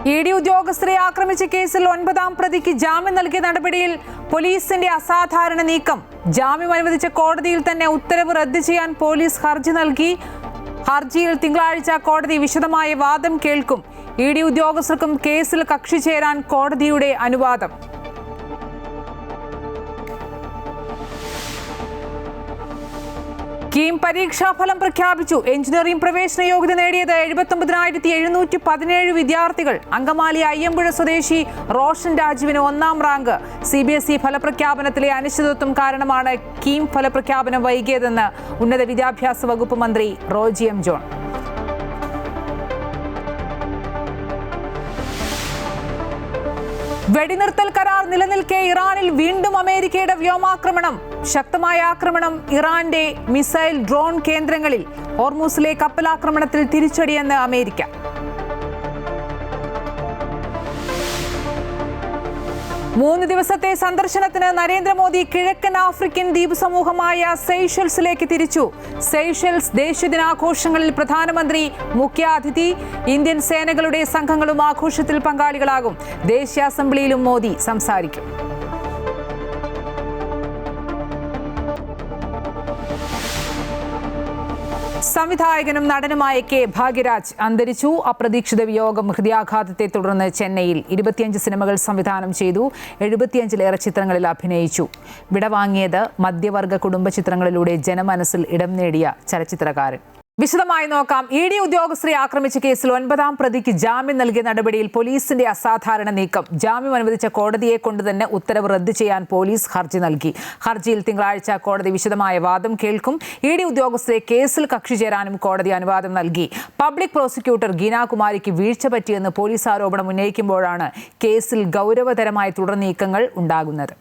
ED ഉദ്യോഗസ്ഥരെ ആക്രമിച്ച കേസിൽ 9ാം പ്രതിക്ക് ജാമ്യം നൽകിയ നടപടിയിൽ പോലീസിന്റെ അസാധാരണ നീക്കം. ജാമ്യം അനുവദിച്ച കോടതിയിൽ തന്നെ ഉത്തരവ് റദ്ദ് ചെയ്യാൻ പോലീസ് ഹർജി നൽകി. ഹർജിയിൽ തിങ്കളാഴ്ച കോടതി വിശദമായ വാദം കേൾക്കും. ED ഉദ്യോഗസ്ഥർക്കും കേസിൽ കക്ഷി ചേരാൻ കോടതിയുടെ അനുവാദം. കീം പരീക്ഷാഫലം പ്രഖ്യാപിച്ചു. എഞ്ചിനീയറിംഗ് പ്രവേശന യോഗ്യത നേടിയത് 79,717 വിദ്യാർത്ഥികൾ. അങ്കമാലി അയ്യമ്പുഴ സ്വദേശി റോഷൻ രാജുവിന് 1ാം റാങ്ക്. CBSE ഫലപ്രഖ്യാപനത്തിലെ അനിശ്ചിതത്വം കാരണമാണ് കീം ഫലപ്രഖ്യാപനം വൈകിയതെന്ന് ഉന്നത വിദ്യാഭ്യാസ വകുപ്പ് മന്ത്രി റോജി എം ജോൺ. വെടിനിർത്തൽ കരാർ നിലനിൽക്കെ ഇറാനിൽ വീണ്ടും അമേരിക്കയുടെ വ്യോമാക്രമണം. ശക്തമായ ആക്രമണം ഇറാന്റെ മിസൈൽ ഡ്രോൺ കേന്ദ്രങ്ങളിൽ. ഹോർമൂസിലെ കപ്പലാക്രമണത്തിൽ തിരിച്ചടിയെന്ന് അമേരിക്ക. മൂന്ന് ദിവസത്തെ സന്ദർശനത്തിന് നരേന്ദ്രമോദി കിഴക്കൻ ആഫ്രിക്കൻ ദ്വീപ് സമൂഹമായ സെയ്ഷൽസിലേക്ക് തിരിച്ചു. സെയ്ഷൽസ് ദേശീയദിനാഘോഷങ്ങളിൽ പ്രധാനമന്ത്രി മുഖ്യാതിഥി. ഇന്ത്യൻ സേനകളുടെ സംഘങ്ങളും ആഘോഷത്തിൽ പങ്കാളികളാകും. ദേശീയ അസംബ്ലിയിലും മോദി സംസാരിക്കും. സംവിധായകനും നടനുമായ കെ ഭാഗ്യരാജ് അന്തരിച്ചു. അപ്രതീക്ഷിത വിയോഗം. ഹൃദയാഘാതത്തെ തുടർന്ന് ചെന്നൈയിൽ 25 സിനിമകൾ സംവിധാനം ചെയ്തു. 75ലേറെ ചിത്രങ്ങളിൽ അഭിനയിച്ചു. വിടവാങ്ങിയത് മധ്യവർഗ കുടുംബ ചിത്രങ്ങളിലൂടെ ജനമനസ്സിൽ ഇടം നേടിയ ചലച്ചിത്രകാരൻ. വിശദമായി നോക്കാം. ED ഉദ്യോഗസ്ഥരെ ആക്രമിച്ച കേസിൽ 9ാം പ്രതിക്ക് ജാമ്യം നൽകിയ നടപടിയിൽ പോലീസിന്റെ അസാധാരണ നീക്കം. ജാമ്യം അനുവദിച്ച കോടതിയെ കൊണ്ട് തന്നെ ഉത്തരവ് റദ്ദ് ചെയ്യാൻ പോലീസ് ഹർജി നൽകി. ഹർജിയിൽ തിങ്കളാഴ്ച കോടതി വിശദമായ വാദം കേൾക്കും. ED ഉദ്യോഗസ്ഥരെ കേസിൽ കക്ഷി ചേരാനും കോടതി അനുവാദം നൽകി. പബ്ലിക് പ്രോസിക്യൂട്ടർ ഗീനാകുമാരിക്ക് വീഴ്ച പറ്റിയെന്ന് പോലീസ് ആരോപണം ഉന്നയിക്കുമ്പോഴാണ് കേസിൽ ഗൗരവതരമായ തുടർ നീക്കങ്ങൾ ഉണ്ടാകുന്നത്.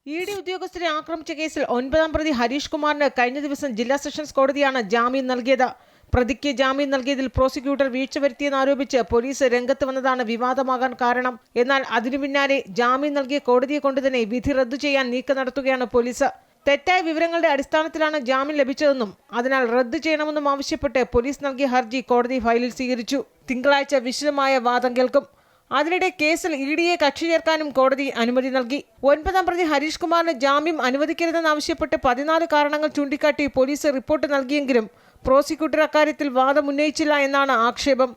ED ഉദ്യോഗസ്ഥരെ ആക്രമിച്ച കേസിൽ 9ാം പ്രതി ഹരീഷ് കുമാറിന് കഴിഞ്ഞ ദിവസം ജില്ലാ സെഷൻസ് കോടതിയാണ് ജാമ്യം നൽകിയത്. പ്രതിക്ക് ജാമ്യം നൽകിയതിൽ പ്രോസിക്യൂട്ടർ വീഴ്ച വരുത്തിയെന്നാരോപിച്ച് പോലീസ് രംഗത്ത് വന്നതാണ് വിവാദമാകാൻ കാരണം. എന്നാൽ അതിനു പിന്നാലെ ജാമ്യം നൽകിയ കോടതിയെ കൊണ്ടുതന്നെ വിധി റദ്ദു ചെയ്യാൻ നീക്കം നടത്തുകയാണ് പോലീസ്. തെറ്റായ വിവരങ്ങളുടെ അടിസ്ഥാനത്തിലാണ് ജാമ്യം ലഭിച്ചതെന്നും അതിനാൽ റദ്ദു ചെയ്യണമെന്നും ആവശ്യപ്പെട്ട് പോലീസ് നൽകിയ ഹർജി കോടതി ഫയലിൽ സ്വീകരിച്ചു. തിങ്കളാഴ്ച വിശദമായ വാദം കേൾക്കും. അതിനിടെ കേസിൽ EDയെ കക്ഷി ചേർക്കാനും കോടതി അനുമതി നൽകി. 9ാം പ്രതി ഹരീഷ് കുമാറിന് ജാമ്യം അനുവദിക്കരുതെന്നാവശ്യപ്പെട്ട് 14 കാരണങ്ങൾ ചൂണ്ടിക്കാട്ടി പോലീസ് റിപ്പോർട്ട് നൽകിയെങ്കിലും പ്രോസിക്യൂട്ടർ അക്കാര്യത്തിൽ വാദം ഉന്നയിച്ചില്ല എന്നാണ് ആക്ഷേപം.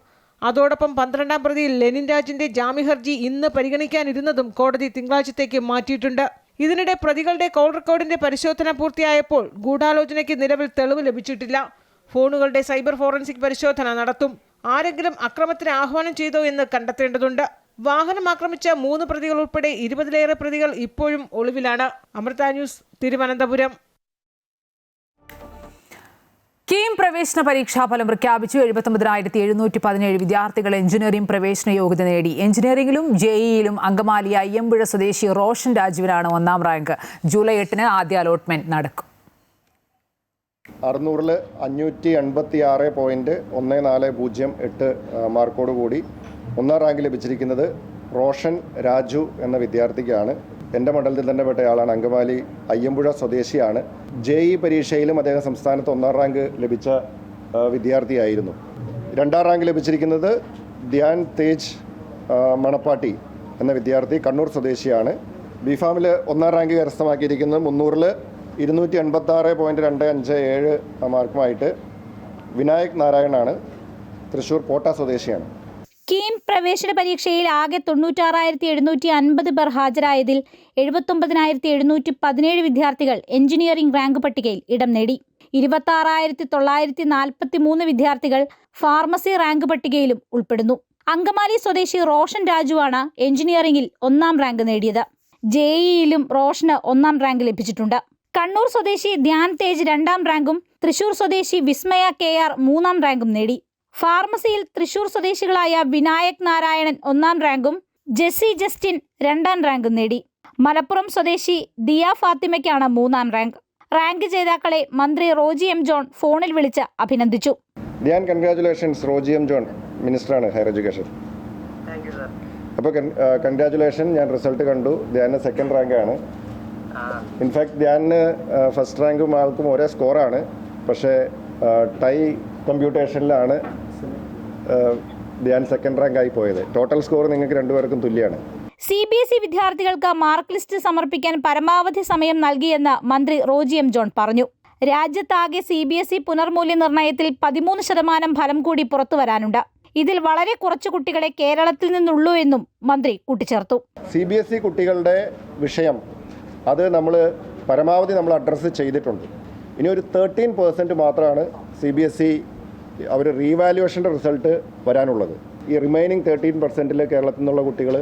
അതോടൊപ്പം 12ാം പ്രതി ലെനിൻ രാജിന്റെ ജാമ്യഹർജി ഇന്ന് പരിഗണിക്കാനിരുന്നതും കോടതി തിങ്കളാഴ്ചത്തേക്ക് മാറ്റിയിട്ടുണ്ട്. ഇതിനിടെ പ്രതികളുടെ കോൾ റെക്കോർഡിന്റെ പരിശോധന പൂർത്തിയായപ്പോൾ ഗൂഢാലോചനയ്ക്ക് നിലവിൽ തെളിവ് ലഭിച്ചിട്ടില്ല. ഫോണുകളുടെ സൈബർ ഫോറൻസിക് പരിശോധന നടത്തും. ആരെങ്കിലും അക്രമത്തിന് ആഹ്വാനം ചെയ്തോ എന്ന് കണ്ടെത്തേണ്ടതുണ്ട്. വാഹനം ആക്രമിച്ച 3 പ്രതികൾ ഉൾപ്പെടെ 20ലേറെ പ്രതികൾ ഇപ്പോഴും ഒളിവിലാണ്. അമൃത ന്യൂസ്, തിരുവനന്തപുരം. കീം പ്രവേശന പരീക്ഷാഫലം പ്രഖ്യാപിച്ചു. 79,717 വിദ്യാർത്ഥികൾ എഞ്ചിനീയറിംഗ് പ്രവേശന യോഗ്യത നേടി. എഞ്ചിനീയറിംഗിലും JEEയിലും അങ്കമാലി അയ്യമ്പുഴ സ്വദേശി റോഷൻ രാജുവിനാണ് 1ാം റാങ്ക്. ജൂലൈ 8-ന് ആദ്യ അലോട്ട്മെന്റ് നടക്കും. 600-ൽ 586.1408 മാർക്കോട് കൂടി 1ാം റാങ്ക് ലഭിച്ചിരിക്കുന്നത് റോഷൻ രാജു എന്ന വിദ്യാർത്ഥിക്കാണ്. എൻ്റെ മണ്ഡലത്തിൽ തന്നെ പെട്ടയാളാണ്. അങ്കമാലി അയ്യമ്പുഴ സ്വദേശിയാണ്. JEE പരീക്ഷയിലും അദ്ദേഹം സംസ്ഥാനത്ത് 1ാം റാങ്ക് ലഭിച്ച വിദ്യാർത്ഥിയായിരുന്നു. 2ാം റാങ്ക് ലഭിച്ചിരിക്കുന്നത് ധ്യാൻ തേജ് മണപ്പാട്ടി എന്ന വിദ്യാർത്ഥി കണ്ണൂർ സ്വദേശിയാണ്. ബിഫാമിൽ 1ാം റാങ്ക് കരസ്ഥമാക്കിയിരിക്കുന്നത് 300-ൽ 286.257 മാർക്കുമായിട്ട് വിനായക് നാരായണാണ്. തൃശൂർ പോട്ട സ്വദേശിയാണ്. കീം പ്രവേശന പരീക്ഷയിൽ ആകെ 96,750 പേർ ഹാജരായതിൽ 79,717 വിദ്യാർത്ഥികൾ എഞ്ചിനീയറിംഗ് റാങ്ക് പട്ടികയിൽ ഇടം നേടി. 26,943 വിദ്യാർത്ഥികൾ ഫാർമസി റാങ്ക് പട്ടികയിലും ഉൾപ്പെടുന്നു. അങ്കമാലി സ്വദേശി റോഷൻ രാജുവാണ് എഞ്ചിനീയറിംഗിൽ 1ാം റാങ്ക് നേടിയത്. JEEയിലും റോഷന് 1ാം റാങ്ക് ലഭിച്ചിട്ടുണ്ട്. കണ്ണൂർ സ്വദേശി ധ്യാൻ തേജ് 2ാം റാങ്കും തൃശൂർ സ്വദേശി വിസ്മയ KR 3ാം റാങ്കും നേടി. ഫാർമസിയിൽ തൃശൂർ സ്വദേശികളായ വിനായക് നാരായണൻ 1ാം റാങ്കും ജെസ്സി ജസ്റ്റിൻ 2ാം റാങ്കും നേടി. മലപ്പുറം സ്വദേശി ദിയ ഫാത്തിമയ്ക്കാണ് 3ാം റാങ്ക്. റാങ്ക് ജേതാക്കളെ മന്ത്രി റോജി എം ജോൺ ഫോണിൽ വിളിച്ച് അഭിനന്ദിച്ചു. Dhyan, congratulations. Roji M John, മിനിസ്റ്ററാണ് ഹയർ എഡ്യൂക്കേഷൻ. അപ്പോൾ കൺഗ്രാറ്റുലേഷൻ. ഞാൻ റിസൾട്ട് കണ്ടു. ധ്യാന് 2nd റാങ്കാണ്. ഇൻഫാക്ട് ധ്യാനിന് 1st റാങ്കും ആൾക്കും ഒരേ സ്കോറാണ്. പക്ഷേ ടൈ കമ്പ്യൂട്ടേഷനിലാണ് ധ്യാൻ സെക്കൻഡ് റാങ്കായി പോയത്. ടോട്ടൽ സ്കോർ നിങ്ങൾക്ക് രണ്ടുപേർക്കും തുല്യമാണ്. CBSE വിദ്യാർത്ഥികൾക്ക് മാർക്ക് ലിസ്റ്റ് സമർപ്പിക്കാൻ പരമാവധി സമയം നൽകിയെന്ന് മന്ത്രി റോജി എം ജോൺ പറഞ്ഞു. രാജ്യത്താകെ CBSE പുനർമൂല്യനിർണ്ണയത്തിൽ 13% ഫലം കൂടി പുറത്തുവരാനുണ്ട്. ഇതിൽ വളരെ കുറച്ച് കുട്ടികളെ കേരളത്തിൽ നിന്നുള്ളൂ എന്നും മന്ത്രി കൂട്ടിച്ചേർത്തു. CBSE കുട്ടികളുടെ വിഷയം അത് പരമാവധി നമ്മൾ അഡ്രസ്സ് ചെയ്തിട്ടുണ്ട്. ഇനി ഒരു 13% മാത്രമാണ് CBSE അവർ റീവാലുവേഷൻ്റെ റിസൾട്ട് വരാനുള്ളത്. ഈ റിമൈനിങ് 13% കേരളത്തിൽ നിന്നുള്ള കുട്ടികൾ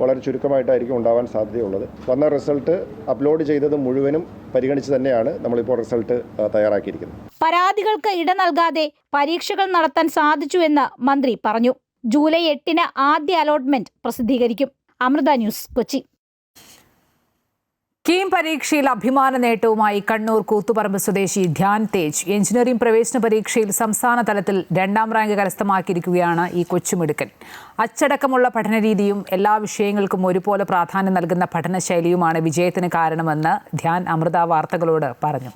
വളരെ ചുരുക്കമായിട്ടായിരിക്കും ഉണ്ടാവാൻ സാധ്യതയുള്ളത്. വന്ന റിസൾട്ട് അപ്ലോഡ് ചെയ്തത് മുഴുവനും പരിഗണിച്ച് തന്നെയാണ് നമ്മളിപ്പോൾ റിസൾട്ട് തയ്യാറാക്കിയിരിക്കുന്നത്. പരാതികൾക്ക് ഇട നൽകാതെ പരീക്ഷകൾ നടത്താൻ സാധിച്ചുവെന്ന് മന്ത്രി പറഞ്ഞു. ജൂലൈ 8-ന് ആദ്യ അലോട്ട്മെന്റ് പ്രസിദ്ധീകരിക്കും. അമൃത ന്യൂസ്, കൊച്ചി. കീം പരീക്ഷയിൽ അഭിമാന നേട്ടവുമായി കണ്ണൂർ കൂത്തുപറമ്പ് സ്വദേശി ധ്യാൻ തേജ്. എഞ്ചിനീയറിംഗ് പ്രവേശന പരീക്ഷയിൽ സംസ്ഥാന തലത്തിൽ 2ാം റാങ്ക് കരസ്ഥമാക്കിയിരിക്കുകയാണ് ഈ കൊച്ചുമിടുക്കൻ. അച്ചടക്കമുള്ള പഠനരീതിയും എല്ലാ വിഷയങ്ങൾക്കും ഒരുപോലെ പ്രാധാന്യം നൽകുന്ന പഠനശൈലിയുമാണ് വിജയത്തിന് കാരണമെന്ന് ധ്യാൻ അമൃത വാർത്തകളോട് പറഞ്ഞു.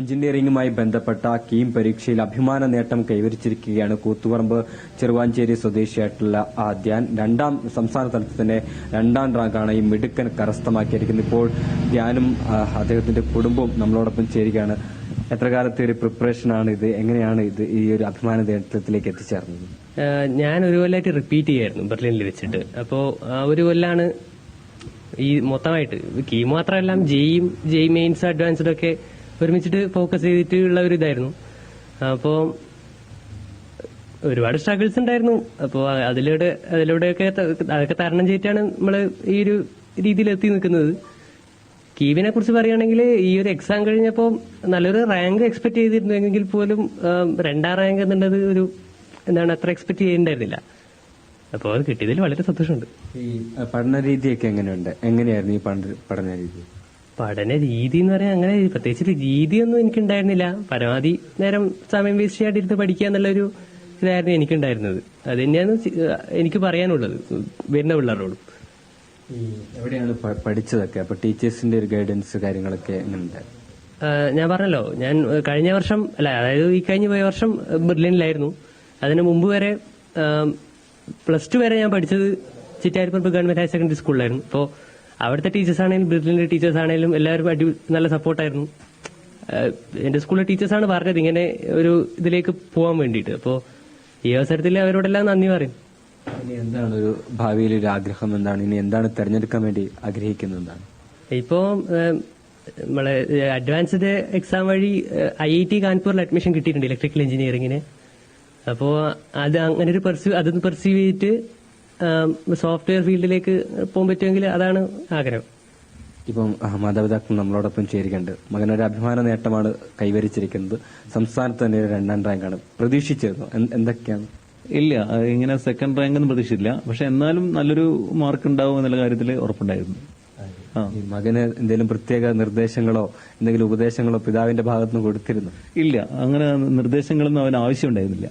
എഞ്ചിനീയറിംഗുമായി ബന്ധപ്പെട്ട കീം പരീക്ഷയിൽ അഭിമാന നേട്ടം കൈവരിച്ചിരിക്കുകയാണ് കൂത്തുപറമ്പ് ചെറുവാഞ്ചേരി സ്വദേശിയായിട്ടുള്ള ധ്യാൻ. സംസ്ഥാന തലത്തിൽ തന്നെ 2ാം റാങ്കാണ് ഈ മിടുക്കൻ കരസ്ഥമാക്കിയിരിക്കുന്നത്. ഇപ്പോൾ ധ്യാനും അദ്ദേഹത്തിന്റെ കുടുംബവും നമ്മളോടൊപ്പം ചേരുകയാണ്. എത്ര കാലത്തെ ഒരു പ്രിപ്പറേഷനാണ് ഇത്? എങ്ങനെയാണ് ഇത് ഈ ഒരു അഭിമാന നേട്ടത്തിലേക്ക് എത്തിച്ചേർന്നത്? ഞാൻ ഒരു കൊല്ലമായിട്ട് റിപ്പീറ്റ് ചെയ്യായിരുന്നു ബെർലിനിൽ വെച്ചിട്ട്. അപ്പോൾ ഒരു കൊല്ലാണ് ഈ മൊത്തമായിട്ട് കീം മാത്രമല്ല ജെയ് മെയിൻസ് അഡ്വാൻസ്ഡ് ഒക്കെ ഒരുമിച്ചിട്ട് ഫോക്കസ് ചെയ്തിട്ടുള്ള ഒരു ഇതായിരുന്നു. അപ്പോൾ ഒരുപാട് സ്ട്രഗിൾസ് ഉണ്ടായിരുന്നു. അപ്പോൾ അതിലൂടെയൊക്കെ അതൊക്കെ തരണം ചെയ്തിട്ടാണ് നമ്മൾ ഈ ഒരു രീതിയിൽ എത്തി നിൽക്കുന്നത്. കീവിനെ കുറിച്ച് പറയുകയാണെങ്കിൽ ഈ ഒരു എക്സാം കഴിഞ്ഞപ്പോൾ നല്ലൊരു റാങ്ക് എക്സ്പെക്ട് ചെയ്തിരുന്നെങ്കിൽ പോലും 2ാം റാങ്ക് എന്നുള്ളത് അത്ര എക്സ്പെക്ട് ചെയ്തിട്ടുണ്ടായിരുന്നില്ല. അപ്പോൾ അത് കിട്ടിയതിൽ വളരെ സന്തോഷമുണ്ട്. ഈ പഠന രീതിയൊക്കെ എങ്ങനെയായിരുന്നു ഈ പഠന രീതി? പഠന രീതി എന്ന് പറയാൻ അങ്ങനെ പ്രത്യേകിച്ച് രീതിയൊന്നും എനിക്കുണ്ടായിരുന്നില്ല. പരമാവധി നേരം സമയം വേസ്റ്റ് ചെയ്യാണ്ടിരുന്ന് പഠിക്കുക എന്നുള്ളൊരു ഇതായിരുന്നു എനിക്കുണ്ടായിരുന്നത്. അത് തന്നെയാണ് എനിക്ക് പറയാനുള്ളത് വരുന്ന പിള്ളേരോടും. എവിടെയാണ് പഠിച്ചതൊക്കെ? അപ്പൊ ടീച്ചേഴ്സിന്റെ ഒരു ഗൈഡൻസ് കാര്യങ്ങളൊക്കെ എങ്ങനെയുണ്ട്? ഞാൻ പറഞ്ഞല്ലോ, ഞാൻ കഴിഞ്ഞ വർഷം അതായത് ഈ കഴിഞ്ഞ പോയ വർഷം ബെർലിനിലായിരുന്നു. അതിന് മുമ്പ് വരെ +2 വരെ ഞാൻ പഠിച്ചത് ചിറ്റാരിപ്പറമ്പ് ഗവൺമെന്റ് ഹയർ സെക്കൻഡറി സ്കൂളിലായിരുന്നു. അപ്പോൾ അവിടുത്തെ ടീച്ചേഴ്സ് ആണെങ്കിലും ബെർലിനിലെ ടീച്ചേഴ്സ് ആണെങ്കിലും എല്ലാവരും നല്ല സപ്പോർട്ടായിരുന്നു. എന്റെ സ്കൂളിലെ ടീച്ചേഴ്സാണ് പറഞ്ഞത് ഇങ്ങനെ ഒരു ഇതിലേക്ക് പോകാൻ വേണ്ടിയിട്ട്. അപ്പോൾ ഈ അവസരത്തിൽ അവരോടെല്ലാം നന്ദി പറയും. ഇനി എന്താണ് ഒരു ഭാവിയിൽ ഒരു ആഗ്രഹം? എന്താണ് ഇനി എന്താണ് തെരഞ്ഞെടുക്കാൻ വേണ്ടി ആഗ്രഹിക്കുന്നത്? എന്താണ് ഇപ്പോൾ നമ്മളെ അഡ്വാൻസ്ഡ് എക്സാം വഴി IIT കാൺപൂരിൽ അഡ്മിഷൻ കിട്ടിയിട്ടുണ്ട് ഇലക്ട്രിക്കൽ എഞ്ചിനീയറിംഗിന്. അപ്പോൾ അത് അങ്ങനെ ഒരു അതൊന്ന് പെർസീവ് ചെയ്തിട്ട് സോഫ്റ്റ്വെയർ ഫീൽഡിലേക്ക് പോകാൻ പറ്റുമെങ്കിൽ അതാണ് ആഗ്രഹം. ഇപ്പം മാതാപിതാക്കൾ നമ്മളോടൊപ്പം ചേരുന്നുണ്ട്. മകനൊരു അഭിമാന നേട്ടമാണ് കൈവരിച്ചിരിക്കുന്നത്. സംസ്ഥാനത്ത് തന്നെ 2ാം റാങ്കാണ്. പ്രതീക്ഷിച്ചിരുന്നു? എന്തൊക്കെയാണ്? ഇല്ല, ഇങ്ങനെ സെക്കൻഡ് റാങ്ക് ഒന്നും പ്രതീക്ഷിച്ചില്ല. പക്ഷെ എന്നാലും നല്ലൊരു മാർക്ക് ഉണ്ടാവും എന്നുള്ള കാര്യത്തിൽ ഉറപ്പുണ്ടായിരുന്നു. മകന് എന്തെങ്കിലും പ്രത്യേക നിർദ്ദേശങ്ങളോ എന്തെങ്കിലും ഉപദേശങ്ങളോ പിതാവിന്റെ ഭാഗത്തുനിന്ന് കൊടുത്തിരുന്നു? ഇല്ല, അങ്ങനെ നിർദ്ദേശങ്ങളൊന്നും അവന് ആവശ്യമുണ്ടായിരുന്നില്ല.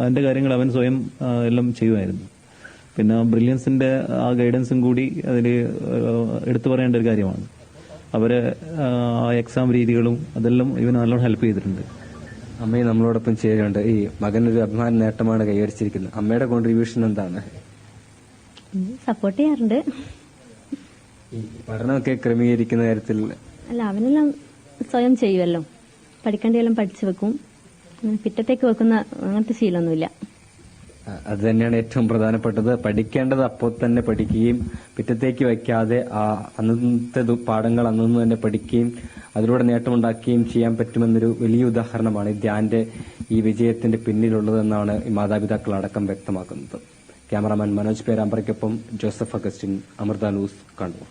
അവന്റെ കാര്യങ്ങൾ അവൻ സ്വയം എല്ലാം ചെയ്യുമായിരുന്നു. പിന്നെ ബ്രില്യൻസിന്റെ ആ ഗൈഡൻസും കൂടി അതിൽ എടുത്തു പറയേണ്ട ഒരു കാര്യമാണ്. അവരെ ആ എക്സാം രീതികളും അതെല്ലാം ഇവന് നല്ലോണം ഹെൽപ്പ് ചെയ്തിട്ടുണ്ട്. അമ്മയും നമ്മളോടൊപ്പം ചേരുന്നുണ്ട്. ഈ മകനൊരു അഭിമാന നേട്ടമാണ് കൈവരിച്ചിരിക്കുന്നത്. അമ്മയുടെ കോൺട്രിബ്യൂഷൻ എന്താണ്? സപ്പോർട്ട് ചെയ്യാറുണ്ട്. ഈ പഠനമൊക്കെ ക്രമീകരിക്കുന്ന കാര്യത്തിൽ അവനെല്ലാം സ്വയം ചെയ്യുമല്ലോ. പഠിക്കേണ്ടതെല്ലാം പഠിച്ചു വെക്കും. പിറ്റത്തേക്ക് വെക്കുന്ന അങ്ങനത്തെ ശീലമൊന്നുമില്ല. അത് തന്നെയാണ് ഏറ്റവും പ്രധാനപ്പെട്ടത്. പഠിക്കേണ്ടത് അപ്പോൾ തന്നെ പഠിക്കുകയും പിറ്റത്തേക്ക് വയ്ക്കാതെ അന്നത്തെ പാഠങ്ങൾ അന്നു തന്നെ പഠിക്കുകയും അതിലൂടെ നേട്ടമുണ്ടാക്കുകയും ചെയ്യാൻ പറ്റുമെന്നൊരു വലിയ ഉദാഹരണമാണ് ധ്യാന്റെ ഈ വിജയത്തിന്റെ പിന്നിലുള്ളതെന്നാണ് ഈ മാതാപിതാക്കൾ അടക്കം വ്യക്തമാക്കുന്നത്. ക്യാമറാമാൻ മനോജ് പേരാമ്പ്രയ്ക്കൊപ്പം Joseph Augustine, Amrita News, Kannur.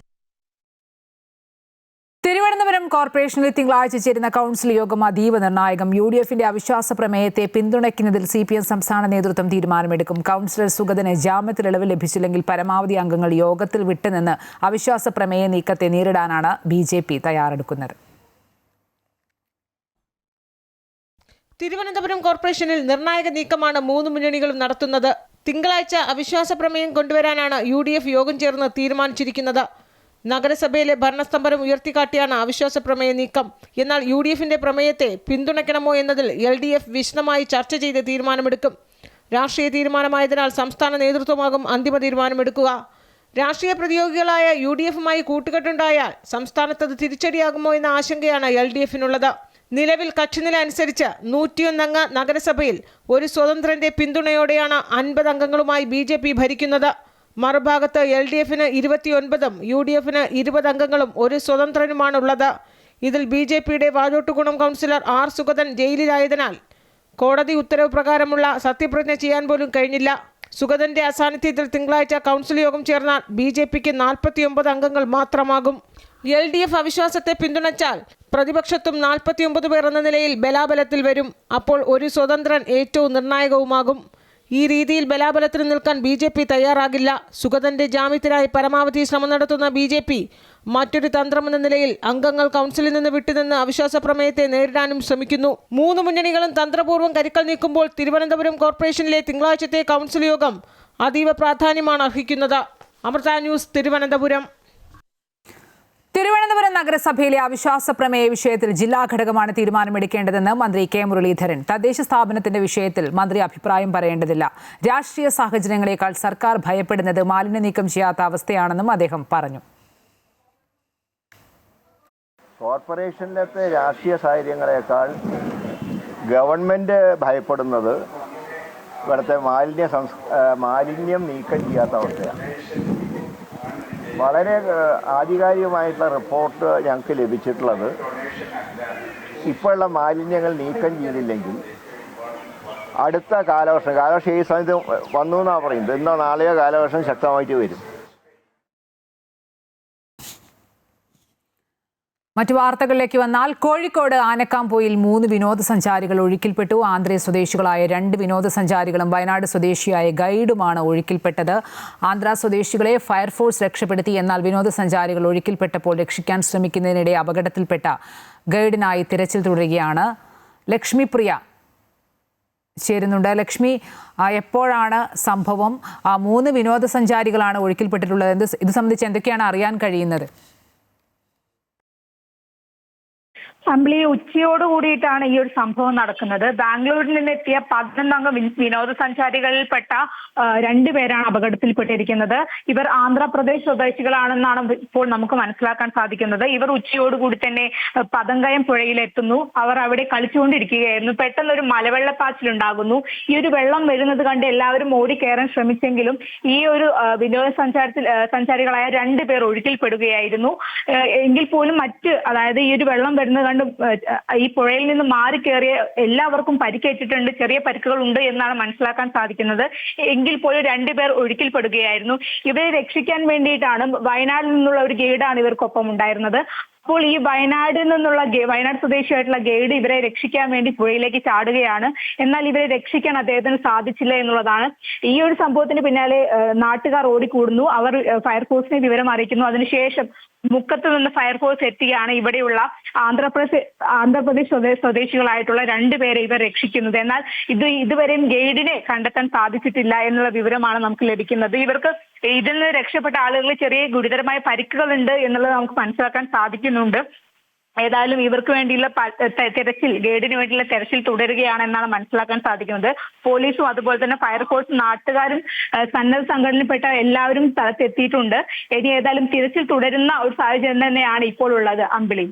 Thiruvananthapuram കോർപ്പറേഷനിൽ തിങ്കളാഴ്ച ചേരുന്ന കൌൺസിൽ യോഗം അതീവ നിർണായകം. UDFന്റെ അവിശ്വാസ പ്രമേയത്തെ പിന്തുണയ്ക്കുന്നതിൽ CPM സംസ്ഥാന നേതൃത്വം തീരുമാനമെടുക്കും. കൌൺസിലർ സുഗതന് ജാമ്യത്തിൽ ഇളവ് ലഭിച്ചില്ലെങ്കിൽ പരമാവധി അംഗങ്ങൾ യോഗത്തിൽ വിട്ടുനിന്ന് അവിശ്വാസ പ്രമേയ നീക്കത്തെ നേരിടാനാണ് BJP തയ്യാറെടുക്കുന്നത്. തിരുവനന്തപുരം കോർപ്പറേഷനിൽ നിർണായക നീക്കമാണ് 3 മുന്നണികളും നടത്തുന്നത്. തിങ്കളാഴ്ച അവിശ്വാസ പ്രമേയം കൊണ്ടുവരാനാണ് UDF യോഗം ചേർന്ന് തീരുമാനിച്ചിരിക്കുന്നത്. നഗരസഭയിലെ ഭരണസ്തംഭനം ഉയർത്തിക്കാട്ടിയാണ് അവിശ്വാസ പ്രമേയ നീക്കം. എന്നാൽ UDFന്റെ പ്രമേയത്തെ പിന്തുണയ്ക്കണമോ എന്നതിൽ LDF വിശദമായി ചർച്ച ചെയ്ത് തീരുമാനമെടുക്കും. രാഷ്ട്രീയ തീരുമാനമായതിനാൽ സംസ്ഥാന നേതൃത്വമാകും അന്തിമ തീരുമാനമെടുക്കുക. രാഷ്ട്രീയ പ്രതിയോഗികളായ UDFുമായി കൂട്ടുകെട്ടുണ്ടായാൽ സംസ്ഥാനത്തത് തിരിച്ചടിയാകുമോ എന്ന ആശങ്കയാണ് LDFിനുള്ളത്. നിലവിൽ കക്ഷിനില അനുസരിച്ച് 101 അംഗ നഗരസഭയിൽ ഒരു സ്വതന്ത്രന്റെ പിന്തുണയോടെയാണ് 50 അംഗങ്ങളുമായി BJP ഭരിക്കുന്നത്. മറുഭാഗത്ത് LDFന് 29ഉം UDFന് 20 അംഗങ്ങളും ഒരു സ്വതന്ത്രനുമാണുള്ളത്. ഇതിൽ BJPയുടെ വാഴോട്ടുകുണം കൗൺസിലർ R. സുഗതൻ ജയിലിലായതിനാൽ കോടതി ഉത്തരവ് പ്രകാരമുള്ള സത്യപ്രതിജ്ഞ ചെയ്യാൻ പോലും കഴിഞ്ഞില്ല. സുഗതന്റെ അസാന്നിധ്യത്തിൽ തിങ്കളാഴ്ച കൗൺസിൽ യോഗം ചേർന്നാൽ BJPക്ക് 49 അംഗങ്ങൾ മാത്രമാകും. LDF അവിശ്വാസത്തെ പിന്തുണച്ചാൽ പ്രതിപക്ഷത്തും 49 പേർ എന്ന നിലയിൽ ബലാബലത്തിൽ വരും. അപ്പോൾ ഒരു സ്വതന്ത്രൻ ഏറ്റവും നിർണായകവുമാകും. ഈ രീതിയിൽ ബലാബലത്തിന് നിൽക്കാൻ BJP തയ്യാറാകില്ല. സുഗതന്റെ ജാമ്യത്തിനായി പരമാവധി ശ്രമം നടത്തുന്ന BJP മറ്റൊരു തന്ത്രമെന്ന നിലയിൽ അംഗങ്ങൾ കൗൺസിലിൽ നിന്ന് വിട്ടുനിന്ന് അവിശ്വാസ പ്രമേയത്തെ നേരിടാനും ശ്രമിക്കുന്നു. 3 മുന്നണികളും തന്ത്രപൂർവ്വം കരുക്കൾ നീക്കുമ്പോൾ തിരുവനന്തപുരം കോർപ്പറേഷനിലെ തിങ്കളാഴ്ചത്തെ കൗൺസിൽ യോഗം അതീവ പ്രാധാന്യമാണ് അർഹിക്കുന്നത്. അമൃത ന്യൂസ്, തിരുവനന്തപുരം. തിരുവനന്തപുരം നഗരസഭയിലെ അവിശ്വാസ പ്രമേയ വിഷയത്തിൽ ജില്ലാ ഘടകമാണ് തീരുമാനമെടുക്കേണ്ടതെന്ന് മന്ത്രി K. മുരളീധരൻ. തദ്ദേശ സ്ഥാപനത്തിന്റെ വിഷയത്തിൽ മന്ത്രി അഭിപ്രായം പറയേണ്ടതില്ല. രാഷ്ട്രീയ സാഹചര്യങ്ങളെക്കാൾ സർക്കാർ ഭയപ്പെടുന്നത് മാലിന്യ നീക്കം ചെയ്യാത്ത അവസ്ഥയാണെന്നും അദ്ദേഹം പറഞ്ഞു. കോർപ്പറേഷനിലത്തെ രാഷ്ട്രീയ സാഹചര്യങ്ങളെക്കാൾ ഗവൺമെന്റ് ഭയപ്പെടുന്നത് ഇവിടുത്തെ മാലിന്യം നീക്കം ചെയ്യാത്ത അവസ്ഥയാണ്. വളരെ ആധികാരികമായിട്ടുള്ള റിപ്പോർട്ട് ഞങ്ങൾക്ക് ലഭിച്ചിട്ടുള്ളത്, ഇപ്പോഴുള്ള മാലിന്യങ്ങൾ നീക്കം ചെയ്തില്ലെങ്കിൽ അടുത്ത കാലവർഷം ഈ സമയത്ത് വന്നു എന്നാണ് പറയുന്നത്. ഇന്നോ നാളെയോ കാലവർഷം ശക്തമായിട്ട് വരും. മറ്റു വാർത്തകളിലേക്ക് വന്നാൽ കോഴിക്കോട് ആനക്കാംപോയിൽ 3 വിനോദസഞ്ചാരികൾ ഒഴുക്കിൽപ്പെട്ടു. ആന്ധ്ര സ്വദേശികളായ 2 വിനോദസഞ്ചാരികളും വയനാട് സ്വദേശിയായ ഗൈഡുമാണ് ഒഴുക്കിൽപ്പെട്ടത്. ആന്ധ്ര സ്വദേശികളെ ഫയർഫോഴ്സ് രക്ഷപ്പെടുത്തി. എന്നാൽ വിനോദസഞ്ചാരികൾ ഒഴുക്കിൽപ്പെട്ടപ്പോൾ രക്ഷിക്കാൻ ശ്രമിക്കുന്നതിനിടെ അപകടത്തിൽപ്പെട്ട ഗൈഡിനായി തിരച്ചിൽ തുടരുകയാണ്. ലക്ഷ്മിപ്രിയ ചേരുന്നുണ്ട്. ലക്ഷ്മി, എപ്പോഴാണ് സംഭവം? 3 വിനോദസഞ്ചാരികളാണ് ഒഴുക്കിൽപ്പെട്ടിട്ടുള്ളത്. ഇത് സംബന്ധിച്ച് എന്തൊക്കെയാണ് അറിയാൻ കഴിയുന്നത്? അമ്പിളി, ഉച്ചയോട് കൂടിയിട്ടാണ് ഈ ഒരു സംഭവം നടക്കുന്നത്. ബാംഗ്ലൂരിൽ നിന്നെത്തിയ 11 അംഗ വിനോദസഞ്ചാരികളിൽപ്പെട്ട 2 പേരാണ് അപകടത്തിൽപ്പെട്ടിരിക്കുന്നത്. ഇവർ ആന്ധ്രാപ്രദേശ് സ്വദേശികളാണെന്നാണ് ഇപ്പോൾ നമുക്ക് മനസ്സിലാക്കാൻ സാധിക്കുന്നത്. ഇവർ ഉച്ചയോടുകൂടി തന്നെ പതങ്കയം പുഴയിലെത്തുന്നു. അവർ അവിടെ കളിച്ചുകൊണ്ടിരിക്കുകയായിരുന്നു. പെട്ടെന്നൊരു മലവെള്ളപ്പാച്ചിലുണ്ടാകുന്നു. ഈ ഒരു വെള്ളം വരുന്നത് കണ്ട് എല്ലാവരും ഓടിക്കയറാൻ ശ്രമിച്ചെങ്കിലും ഈ ഒരു വിനോദസഞ്ചാരികളായ 2 പേർ ഒഴുക്കിൽപ്പെടുകയായിരുന്നു. എങ്കിൽ പോലും അതായത് ഈ ഒരു വെള്ളം വരുന്നത് കണ്ട് ഈ പുഴയിൽ നിന്ന് മാറി കയറിയ എല്ലാവർക്കും പരിക്കേറ്റിട്ടുണ്ട്. ചെറിയ പരിക്കുകൾ ഉണ്ട് എന്നാണ് മനസ്സിലാക്കാൻ സാധിക്കുന്നത്. എങ്കിൽ പോലും 2 പേർ ഒഴുക്കിൽപ്പെടുകയായിരുന്നു. ഇവരെ രക്ഷിക്കാൻ വേണ്ടിയിട്ടാണ് വയനാട്ടിൽ നിന്നുള്ള ഒരു ഗൈഡാണ് ഇവർക്കൊപ്പം ഉണ്ടായിരുന്നത്. അപ്പോൾ ഈ വയനാട് സ്വദേശിയായിട്ടുള്ള ഗൈഡ് ഇവരെ രക്ഷിക്കാൻ വേണ്ടി പുഴയിലേക്ക് ചാടുകയാണ്. എന്നാൽ ഇവരെ രക്ഷിക്കാൻ അദ്ദേഹത്തിന് സാധിച്ചില്ല എന്നുള്ളതാണ്. ഈ ഒരു സംഭവത്തിന് പിന്നാലെ നാട്ടുകാർ ഓടിക്കൂടുന്നു. അവർ ഫയർഫോഴ്സിനെ വിവരം അറിയിക്കുന്നു. അതിനുശേഷം മുക്കത്ത് നിന്ന് ഫയർഫോഴ്സ് എത്തിയാണ് ഇവിടെയുള്ള ആന്ധ്രാപ്രദേശ് സ്വദേശികളായിട്ടുള്ള 2 പേരെ ഇവർ രക്ഷിക്കുന്നത്. എന്നാൽ ഇതുവരെയും ഗൈഡിനെ കണ്ടെത്താൻ സാധിച്ചിട്ടില്ല എന്നുള്ള വിവരമാണ് നമുക്ക് ലഭിക്കുന്നത്. ഇവർക്ക് ഇതിൽ നിന്ന് രക്ഷപ്പെട്ട ആളുകൾ ചെറിയ ഗുരുതരമായ പരിക്കുകളുണ്ട് എന്നുള്ളത് നമുക്ക് മനസ്സിലാക്കാൻ സാധിക്കുന്നുണ്ട്. ഏതായാലും ഇവർക്ക് വേണ്ടിയുള്ള ഗൈഡിന് വേണ്ടിയുള്ള തെരച്ചിൽ തുടരുകയാണെന്നാണ് മനസ്സിലാക്കാൻ സാധിക്കുന്നത്. പോലീസും അതുപോലെ തന്നെ ഫയർഫോഴ്സും നാട്ടുകാരും സന്നദ്ധ സംഘടനയിൽപ്പെട്ട എല്ലാവരും സ്ഥലത്തെത്തിയിട്ടുണ്ട്. ഇനി ഏതായാലും തിരച്ചിൽ തുടരുന്ന ഒരു സാഹചര്യം തന്നെയാണ് ഇപ്പോൾ ഉള്ളത്. അമ്പിളി,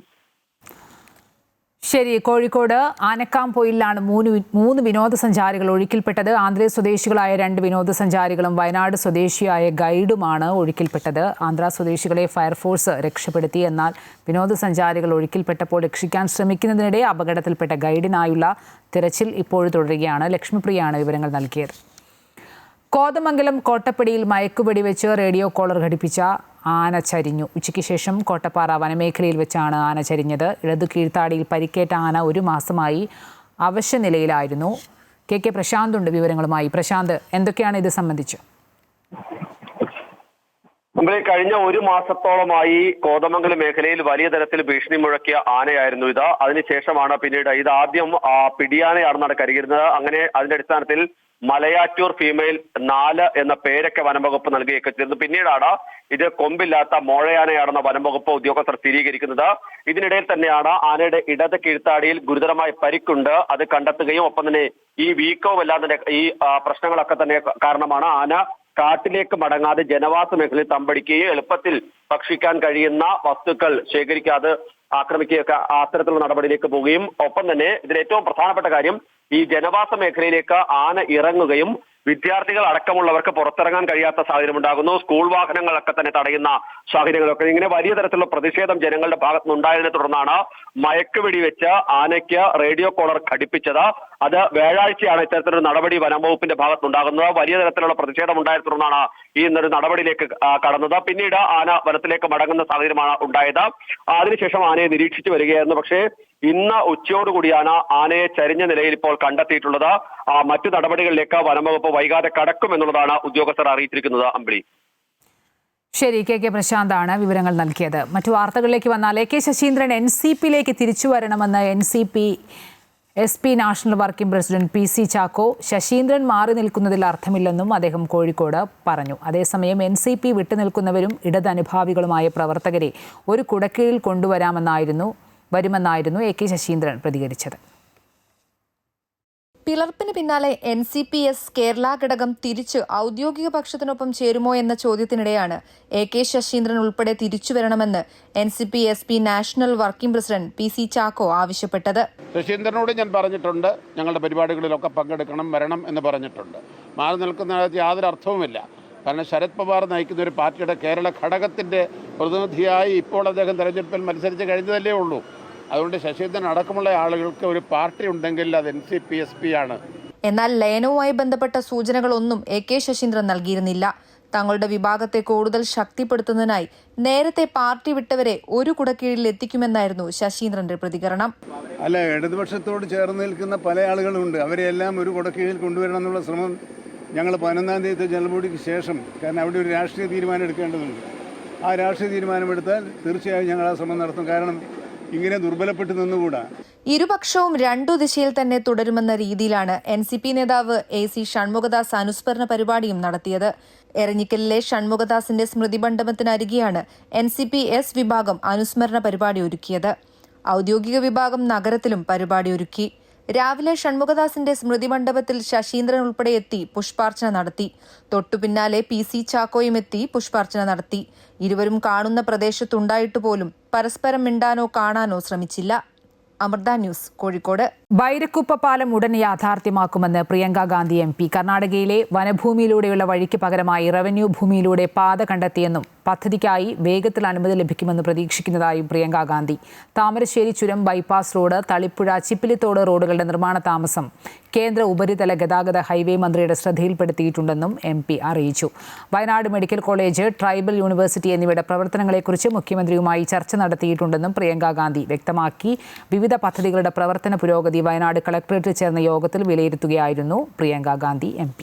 ശരി. കോഴിക്കോട് ആനക്കാംപോയിലാണ് 3 വിനോദസഞ്ചാരികൾ ഒഴുക്കിൽപ്പെട്ടത്. ആന്ധ്ര സ്വദേശികളായ 2 വിനോദസഞ്ചാരികളും വയനാട് സ്വദേശിയായ ഗൈഡുമാണ് ഒഴുക്കിൽപ്പെട്ടത്. ആന്ധ്ര സ്വദേശികളെ ഫയർഫോഴ്സ് രക്ഷപ്പെടുത്തി. എന്നാൽ വിനോദസഞ്ചാരികൾ ഒഴുക്കിൽപ്പെട്ടപ്പോൾ രക്ഷിക്കാൻ ശ്രമിക്കുന്നതിനിടെ അപകടത്തിൽപ്പെട്ട ഗൈഡിനായുള്ള തിരച്ചിൽ ഇപ്പോഴും തുടരുകയാണ്. ലക്ഷ്മിപ്രിയയാണ് വിവരങ്ങൾ നൽകിയത്. കോതമംഗലം കോട്ടപ്പടിയിൽ മയക്കുവെടി വെച്ച് റേഡിയോ കോളർ ഘടിപ്പിച്ച ആന ചരിഞ്ഞു. ഉച്ചയ്ക്ക് ശേഷം കോട്ടപ്പാറ വനമേഖലയിൽ വെച്ചാണ് ആന ചരിഞ്ഞത്. ഇടതു കീഴ്ത്താടിയിൽ പരിക്കേറ്റ ആന 1 മാസമായി അവശനിലയിലായിരുന്നു. കെ പ്രശാന്ത് ഉണ്ട് വിവരങ്ങളുമായി. പ്രശാന്ത്, എന്തൊക്കെയാണ് ഇത് സംബന്ധിച്ച്? കഴിഞ്ഞ 1 മാസത്തോളമായി കോതമംഗലം മേഖലയിൽ വലിയ തരത്തിൽ ഭീഷണി മുഴക്കിയ ആനയായിരുന്നു ഇത്. അതിനുശേഷമാണ് പിന്നീട് ഇത് ആദ്യം പിടിയാനയാണെന്നാണ് കരുതുന്നത്. അങ്ങനെ അതിന്റെ അടിസ്ഥാനത്തിൽ മലയാറ്റൂർ ഫീമെയിൽ 4 എന്ന പേരൊക്കെ വനംവകുപ്പ് നൽകുകയൊക്കെ ചെയ്തിരുന്നു. പിന്നീടാണ് ഇത് കൊമ്പില്ലാത്ത മോഴയാനയാണെന്ന വനംവകുപ്പ് ഉദ്യോഗസ്ഥർ സ്ഥിരീകരിക്കുന്നത്. ഇതിനിടയിൽ തന്നെയാണ് ആനയുടെ ഇടത് കീഴ്ത്താടിയിൽ ഗുരുതരമായ പരിക്കുണ്ട് അത് കണ്ടെത്തുകയും ഒപ്പം തന്നെ ഈ വീക്കവും എല്ലാം തന്നെ ഈ പ്രശ്നങ്ങളൊക്കെ തന്നെ കാരണമാണ് ആന കാട്ടിലേക്ക് മടങ്ങാതെ ജനവാസ മേഖലയിൽ തമ്പടിക്കുകയും എളുപ്പത്തിൽ ഭക്ഷിക്കാൻ കഴിയുന്ന വസ്തുക്കൾ ശേഖരിക്കാതെ ആക്രമിക്കുകയൊക്കെ അത്തരത്തിലുള്ള നടപടിയിലേക്ക് പോവുകയും ഒപ്പം തന്നെ ഇതിൽ ഏറ്റവും പ്രധാനപ്പെട്ട കാര്യം ഈ ജനവാസ മേഖലയിലേക്ക് ആന ഇറങ്ങുകയും വിദ്യാർത്ഥികൾ അടക്കമുള്ളവർക്ക് പുറത്തിറങ്ങാൻ കഴിയാത്ത സാഹചര്യം ഉണ്ടാകുന്നു. സ്കൂൾ വാഹനങ്ങളൊക്കെ തന്നെ തടയുന്ന സാഹചര്യങ്ങളൊക്കെ ഇങ്ങനെ വലിയ തരത്തിലുള്ള പ്രതിഷേധം ജനങ്ങളുടെ ഭാഗത്തു നിന്നുണ്ടായതിനെ തുടർന്നാണ് മയക്കുവെടി വെച്ച് ആനയ്ക്ക് റേഡിയോ കോളർ ഘടിപ്പിച്ചത്. അത് വ്യാഴാഴ്ചയാണ് ഇത്തരത്തിലൊരു നടപടി വനംവകുപ്പിന്റെ ഭാഗത്തുനിന്നുണ്ടാകുന്നത്. വലിയ തരത്തിലുള്ള പ്രതിഷേധം ഉണ്ടായതിനെ തുടർന്നാണ് ഈ ഒരു നടപടിയിലേക്ക് കടന്നത്. പിന്നീട് ആന വനത്തിലേക്ക് മടങ്ങുന്ന സാഹചര്യമാണ് ഉണ്ടായത്. അതിനുശേഷം ആനയെ നിരീക്ഷിച്ചു വരികയായിരുന്നു. പക്ഷേ ഇന്ന് ഉച്ചയോടുകൂടിയാണ് ആനയെ ചരിഞ്ഞ നിലയിൽ ഇപ്പോൾ കണ്ടെത്തിയിട്ടുള്ളത്. മറ്റു നടപടികളിലേക്ക് വനംവകുപ്പ് വൈകാതെ കടക്കും എന്നുള്ളതാണ് ഉദ്യോഗസ്ഥർ അറിയിച്ചിരിക്കുന്നത്. അമ്പിളി. ശരി, കെ പ്രശാന്താണ് വിവരങ്ങൾ നൽകിയത്. മറ്റു വാർത്തകളിലേക്ക് വന്നാൽ കെ ശശീന്ദ്രൻ NCPയിലേക്ക് തിരിച്ചു വരണമെന്ന് NCP SP national working president PC Chacko. Saseendran മാറി നിൽക്കുന്നതിൽ അർത്ഥമില്ലെന്നും അദ്ദേഹം കോഴിക്കോട് പറഞ്ഞു. അതേസമയം NCP വിട്ടുനിൽക്കുന്നവരും ഇടതനുഭാവികളുമായ പ്രവർത്തകരെ ഒരു കുടക്കീഴിൽ വരുമെന്നായിരുന്നു കെ ശശീന്ദ്രൻ പ്രതികരിച്ചത്. പിളർപ്പിന് പിന്നാലെ NCPS കേരള ഘടകം തിരിച്ച് ഔദ്യോഗിക പക്ഷത്തിനൊപ്പം ചേരുമോ എന്ന ചോദ്യത്തിനിടെയാണ് കെ ശശീന്ദ്രൻ ഉൾപ്പെടെ തിരിച്ചുവരണമെന്ന് NCP SP national working president PC Chacko ആവശ്യപ്പെട്ടത്. ശശീന്ദ്രനോട് ഞാൻ പറഞ്ഞിട്ടുണ്ട്, ഞങ്ങളുടെ പരിപാടികളിലൊക്കെ വരണം എന്ന് പറഞ്ഞിട്ടുണ്ട്. മാറി നിൽക്കുന്നതിനകത്ത് യാതൊരു അർത്ഥവുമില്ല. കാരണം ശരത് പവാർ നയിക്കുന്ന ഒരു പാർട്ടിയുടെ കേരള ഘടകത്തിന്റെ പ്രതിനിധിയായി ഇപ്പോൾ അദ്ദേഹം തെരഞ്ഞെടുപ്പിൽ മത്സരിച്ച് കഴിഞ്ഞതല്ലേ ഉള്ളൂ. അതുകൊണ്ട് ശശീന്ദ്രൻ അടക്കമുള്ള ആളുകൾക്ക് ഒരു പാർട്ടി ഉണ്ടെങ്കിൽ അത് NCP SP ആണ്. എന്നാൽ ലയനവുമായി ബന്ധപ്പെട്ട സൂചനകളൊന്നും കെ ശശീന്ദ്രൻ നൽകിയിരുന്നില്ല. തങ്ങളുടെ വിഭാഗത്തെ കൂടുതൽ ശക്തിപ്പെടുത്തുന്നതിനായി നേരത്തെ പാർട്ടി വിട്ടവരെ ഒരു കുടക്കീഴിൽ എത്തിക്കുമെന്നായിരുന്നു ശശീന്ദ്രന്റെ പ്രതികരണം. അല്ല, ഇടതുപക്ഷത്തോട് ചേർന്ന് നിൽക്കുന്ന പല ആളുകളുണ്ട്. അവരെല്ലാം ഒരു കുടക്കീഴിൽ കൊണ്ടുവരണം എന്നുള്ള ശ്രമം ഞങ്ങൾ 11-ാം തീയതി ജനറൽ ബോഡിക്ക് ശേഷം, കാരണം അവിടെ ഒരു രാഷ്ട്രീയ തീരുമാനം എടുക്കേണ്ടതുണ്ട്. ആ രാഷ്ട്രീയ തീരുമാനമെടുത്താൽ തീർച്ചയായും ഞങ്ങൾ ആ ശ്രമം നടത്തും. കാരണം ഇങ്ങനെ ദുർബലപ്പെട്ട് നിന്നുകൂടാ. ഇരുപക്ഷവും രണ്ടു ദിശയിൽ തന്നെ തുടരുമെന്ന രീതിയിലാണ് NCP നേതാവ് AC ഷൺമുഖദാസ് അനുസ്മരണ പരിപാടിയും നടത്തിയത്. എരഞ്ഞിക്കലിലെ ഷൺമുഖദാസിന്റെ സ്മൃതി മണ്ഡപത്തിനരികെയാണ് NCP S വിഭാഗം അനുസ്മരണ പരിപാടി ഒരുക്കിയത്. ഔദ്യോഗിക വിഭാഗം നഗരത്തിലും പരിപാടി ഒരുക്കി. രാവിലെ ഷൺമുഖദാസിന്റെ സ്മൃതി മണ്ഡപത്തിൽ ശശീന്ദ്രൻ ഉൾപ്പെടെ എത്തി പുഷ്പാർച്ചന നടത്തി. തൊട്ടുപിന്നാലെ PC ചാക്കോയും എത്തി പുഷ്പാർച്ചന നടത്തി. ഇരുവരും കാണുന്ന പ്രദേശത്തുണ്ടായിട്ട് പോലും പരസ്പരം മിണ്ടാനോ കാണാനോ ശ്രമിച്ചില്ല. അമൃത ന്യൂസ്, കോഴിക്കോട്. ബൈരക്കുപ്പ പാലം ഉടൻ യാഥാർത്ഥ്യമാക്കുമെന്ന് പ്രിയങ്ക ഗാന്ധി MP. കർണാടകയിലെ വനഭൂമിയിലൂടെയുള്ള വഴിക്ക് പകരമായി റവന്യൂ ഭൂമിയിലൂടെ പാത കണ്ടെത്തിയെന്നും പദ്ധതിക്കായി വേഗത്തിൽ അനുമതി ലഭിക്കുമെന്ന് പ്രതീക്ഷിക്കുന്നതായും പ്രിയങ്ക ഗാന്ധി. താമരശ്ശേരി ചുരം ബൈപ്പാസ് റോഡ്, തളിപ്പുഴ ചിപ്പിലിത്തോട് റോഡുകളുടെ നിർമ്മാണ താമസം കേന്ദ്ര ഉപരിതല ഗതാഗത ഹൈവേ മന്ത്രിയുടെ ശ്രദ്ധയിൽപ്പെടുത്തിയിട്ടുണ്ടെന്നും MP അറിയിച്ചു. Wayanad medical college, tribal university എന്നിവയുടെ പ്രവർത്തനങ്ങളെക്കുറിച്ച് മുഖ്യമന്ത്രിയുമായി ചർച്ച നടത്തിയിട്ടുണ്ടെന്നും പ്രിയങ്ക ഗാന്ധി വ്യക്തമാക്കി. വിവിധ പദ്ധതികളുടെ പ്രവർത്തന പുരോഗതി വയനാട് കളക്ടറേറ്റിൽ ചേർന്ന യോഗത്തിൽ വിലയിരുത്തുകയായിരുന്നു പ്രിയങ്ക ഗാന്ധി MP.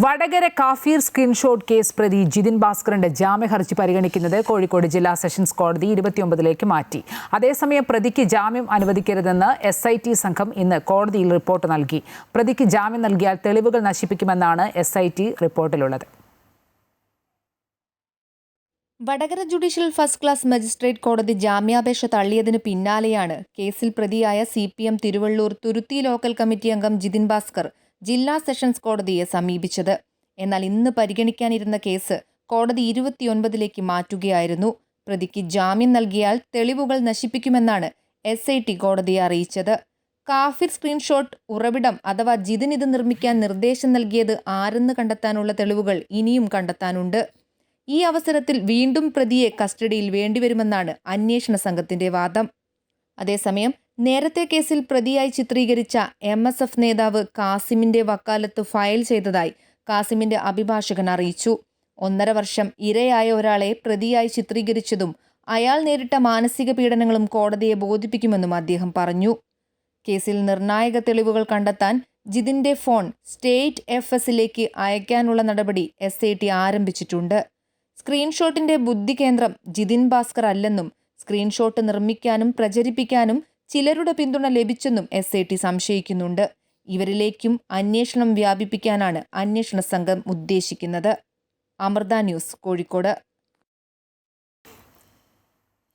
വടകര കാഫീർ സ്ക്രീൻഷോട്ട് കേസ് പ്രതി ജിതിൻ ഭാസ്കറിന്റെ ജാമ്യ ഹർജി പരിഗണിക്കുന്നത് കോഴിക്കോട് ജില്ലാ സെഷൻസ് കോടതി 29ലേക്ക് മാറ്റി. അതേസമയം പ്രതിക്ക് ജാമ്യം അനുവദിക്കരുതെന്ന് SIT സംഘം ഇന്ന് കോടതിയിൽ റിപ്പോർട്ട് നൽകി. പ്രതിക്ക് ജാമ്യം നൽകിയാൽ തെളിവുകൾ നശിപ്പിക്കുമെന്നാണ് SIT റിപ്പോർട്ടിലുള്ളത്. Vadakara judicial first class magistrate കോടതി ജാമ്യാപേക്ഷ തള്ളിയതിനു പിന്നാലെയാണ് കേസിൽ പ്രതിയായ CPM Thiruvallur Thuruthi local committee അംഗം ജിതിൻ ഭാസ്കർ ജില്ലാ സെഷൻസ് കോടതിയെ സമീപിച്ചത്. എന്നാൽ ഇന്ന് പരിഗണിക്കാനിരുന്ന കേസ് കോടതി 29ലേക്ക് മാറ്റുകയായിരുന്നു. പ്രതിക്ക് ജാമ്യം നൽകിയാൽ തെളിവുകൾ നശിപ്പിക്കുമെന്നാണ് SIT കോടതിയെ അറിയിച്ചത്. കാഫിർ സ്ക്രീൻഷോട്ട് ഉറവിടം അഥവാ ജിതിൻ ഇത് നിർമ്മിക്കാൻ നിർദ്ദേശം നൽകിയത് ആരെന്ന് കണ്ടെത്താനുള്ള തെളിവുകൾ ഇനിയും കണ്ടെത്താനുണ്ട്. ഈ അവസരത്തിൽ വീണ്ടും പ്രതിയെ കസ്റ്റഡിയിൽ വേണ്ടിവരുമെന്നാണ് അന്വേഷണ സംഘത്തിന്റെ വാദം. അതേസമയം നേരത്തെ കേസിൽ പ്രതിയായി ചിത്രീകരിച്ച MSF നേതാവ് കാസിമിന്റെ വക്കാലത്ത് ഫയൽ ചെയ്തതായി കാസിമിന്റെ അഭിഭാഷകൻ അറിയിച്ചു. 1.5 വർഷം ഇരയായ ഒരാളെ പ്രതിയായി ചിത്രീകരിച്ചതും അയാൾ നേരിട്ട മാനസിക പീഡനങ്ങളും കോടതിയെ ബോധിപ്പിക്കുമെന്നും അദ്ദേഹം പറഞ്ഞു. കേസിൽ നിർണായക തെളിവുകൾ കണ്ടെത്താൻ ജിതിന്റെ ഫോൺ സ്റ്റേറ്റ് FSലേക്ക് അയക്കാനുള്ള നടപടി SIT ആരംഭിച്ചിട്ടുണ്ട്. സ്ക്രീൻഷോട്ടിന്റെ ബുദ്ധികേന്ദ്രം ജിതിൻ ഭാസ്കർ അല്ലെന്നും സ്ക്രീൻഷോട്ട് നിർമ്മിക്കാനും പ്രചരിപ്പിക്കാനും ചിലരുടെ പിന്തുണ ലഭിച്ചെന്നും SIT സംശയിക്കുന്നുണ്ട്. ഇവരിലേക്കും അന്വേഷണം വ്യാപിപ്പിക്കാനാണ് അന്വേഷണ സംഘം ഉദ്ദേശിക്കുന്നത്. അമൃത ന്യൂസ്, കോഴിക്കോട്.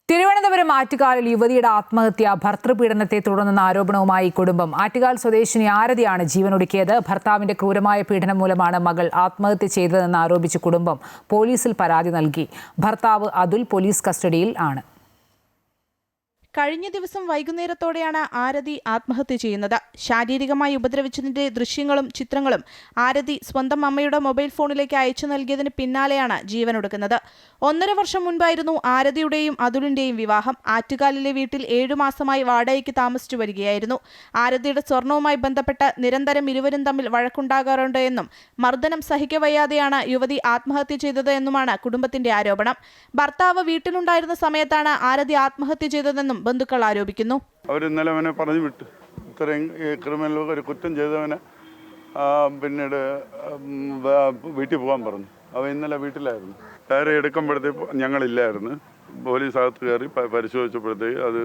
തിരുവനന്തപുരം ആറ്റുകാലിൽ യുവതിയുടെ ആത്മഹത്യ ഭർതൃപീഡനത്തെ തുടർന്നെന്ന ആരോപണവുമായി കുടുംബം. ആറ്റുകാൽ സ്വദേശിനി ആരതിയാണ് ജീവനൊടുക്കിയത്. ഭർത്താവിന്റെ ക്രൂരമായ പീഡനം മൂലമാണ് മകൾ ആത്മഹത്യ ചെയ്തതെന്ന് ആരോപിച്ച് കുടുംബം പോലീസിൽ പരാതി നൽകി. ഭർത്താവ് അതുൽ പോലീസ് കസ്റ്റഡിയിൽ ആണ്. കഴിഞ്ഞ ദിവസം വൈകുന്നേരത്തോടെയാണ് ആരതി ആത്മഹത്യ ചെയ്യുന്നത്. ശാരീരികമായി ഉപദ്രവിച്ചതിന്റെ ദൃശ്യങ്ങളും ചിത്രങ്ങളും ആരതി സ്വന്തം അമ്മയുടെ മൊബൈൽ ഫോണിലേക്ക് അയച്ചു നൽകിയതിന് പിന്നാലെയാണ് ജീവനൊടുക്കുന്നത്. 1.5 വർഷം മുൻപായിരുന്നു ആരതിയുടെയും അതുലിന്റെയും വിവാഹം. ആറ്റുകാലിലെ വീട്ടിൽ 7 മാസമായി വാടകയ്ക്ക് താമസിച്ചു വരികയായിരുന്നു. ആരതിയുടെ സ്വർണവുമായി ബന്ധപ്പെട്ട് നിരന്തരം ഇരുവരും തമ്മിൽ വഴക്കുണ്ടാകാറുണ്ട് എന്നും മർദ്ദനം സഹിക്കവയ്യാതെയാണ് യുവതി ആത്മഹത്യ ചെയ്തത് എന്നുമാണ് കുടുംബത്തിന്റെ ആരോപണം. ഭർത്താവ് വീട്ടിലുണ്ടായിരുന്ന സമയത്താണ് ആരതി ആത്മഹത്യ ചെയ്തതെന്നും ബന്ധുക്കൾ ആരോപിക്കുന്നു. അവർ ഇന്നലെ അവനെ പറഞ്ഞു വിട്ടു. ഇത്രയും ക്രിമിനൽ ഒരു കുറ്റം ചെയ്തവനെ പിന്നീട് വീട്ടിൽ പോകാൻ പറഞ്ഞു. അവൻ ഇന്നലെ വീട്ടിലായിരുന്നു. ഡയറി എടുക്കുമ്പോഴത്തേക്ക് ഞങ്ങളില്ലായിരുന്നു. പോലീസ് അകത്ത് കയറി പരിശോധിച്ചപ്പോഴത്തേക്ക് അത്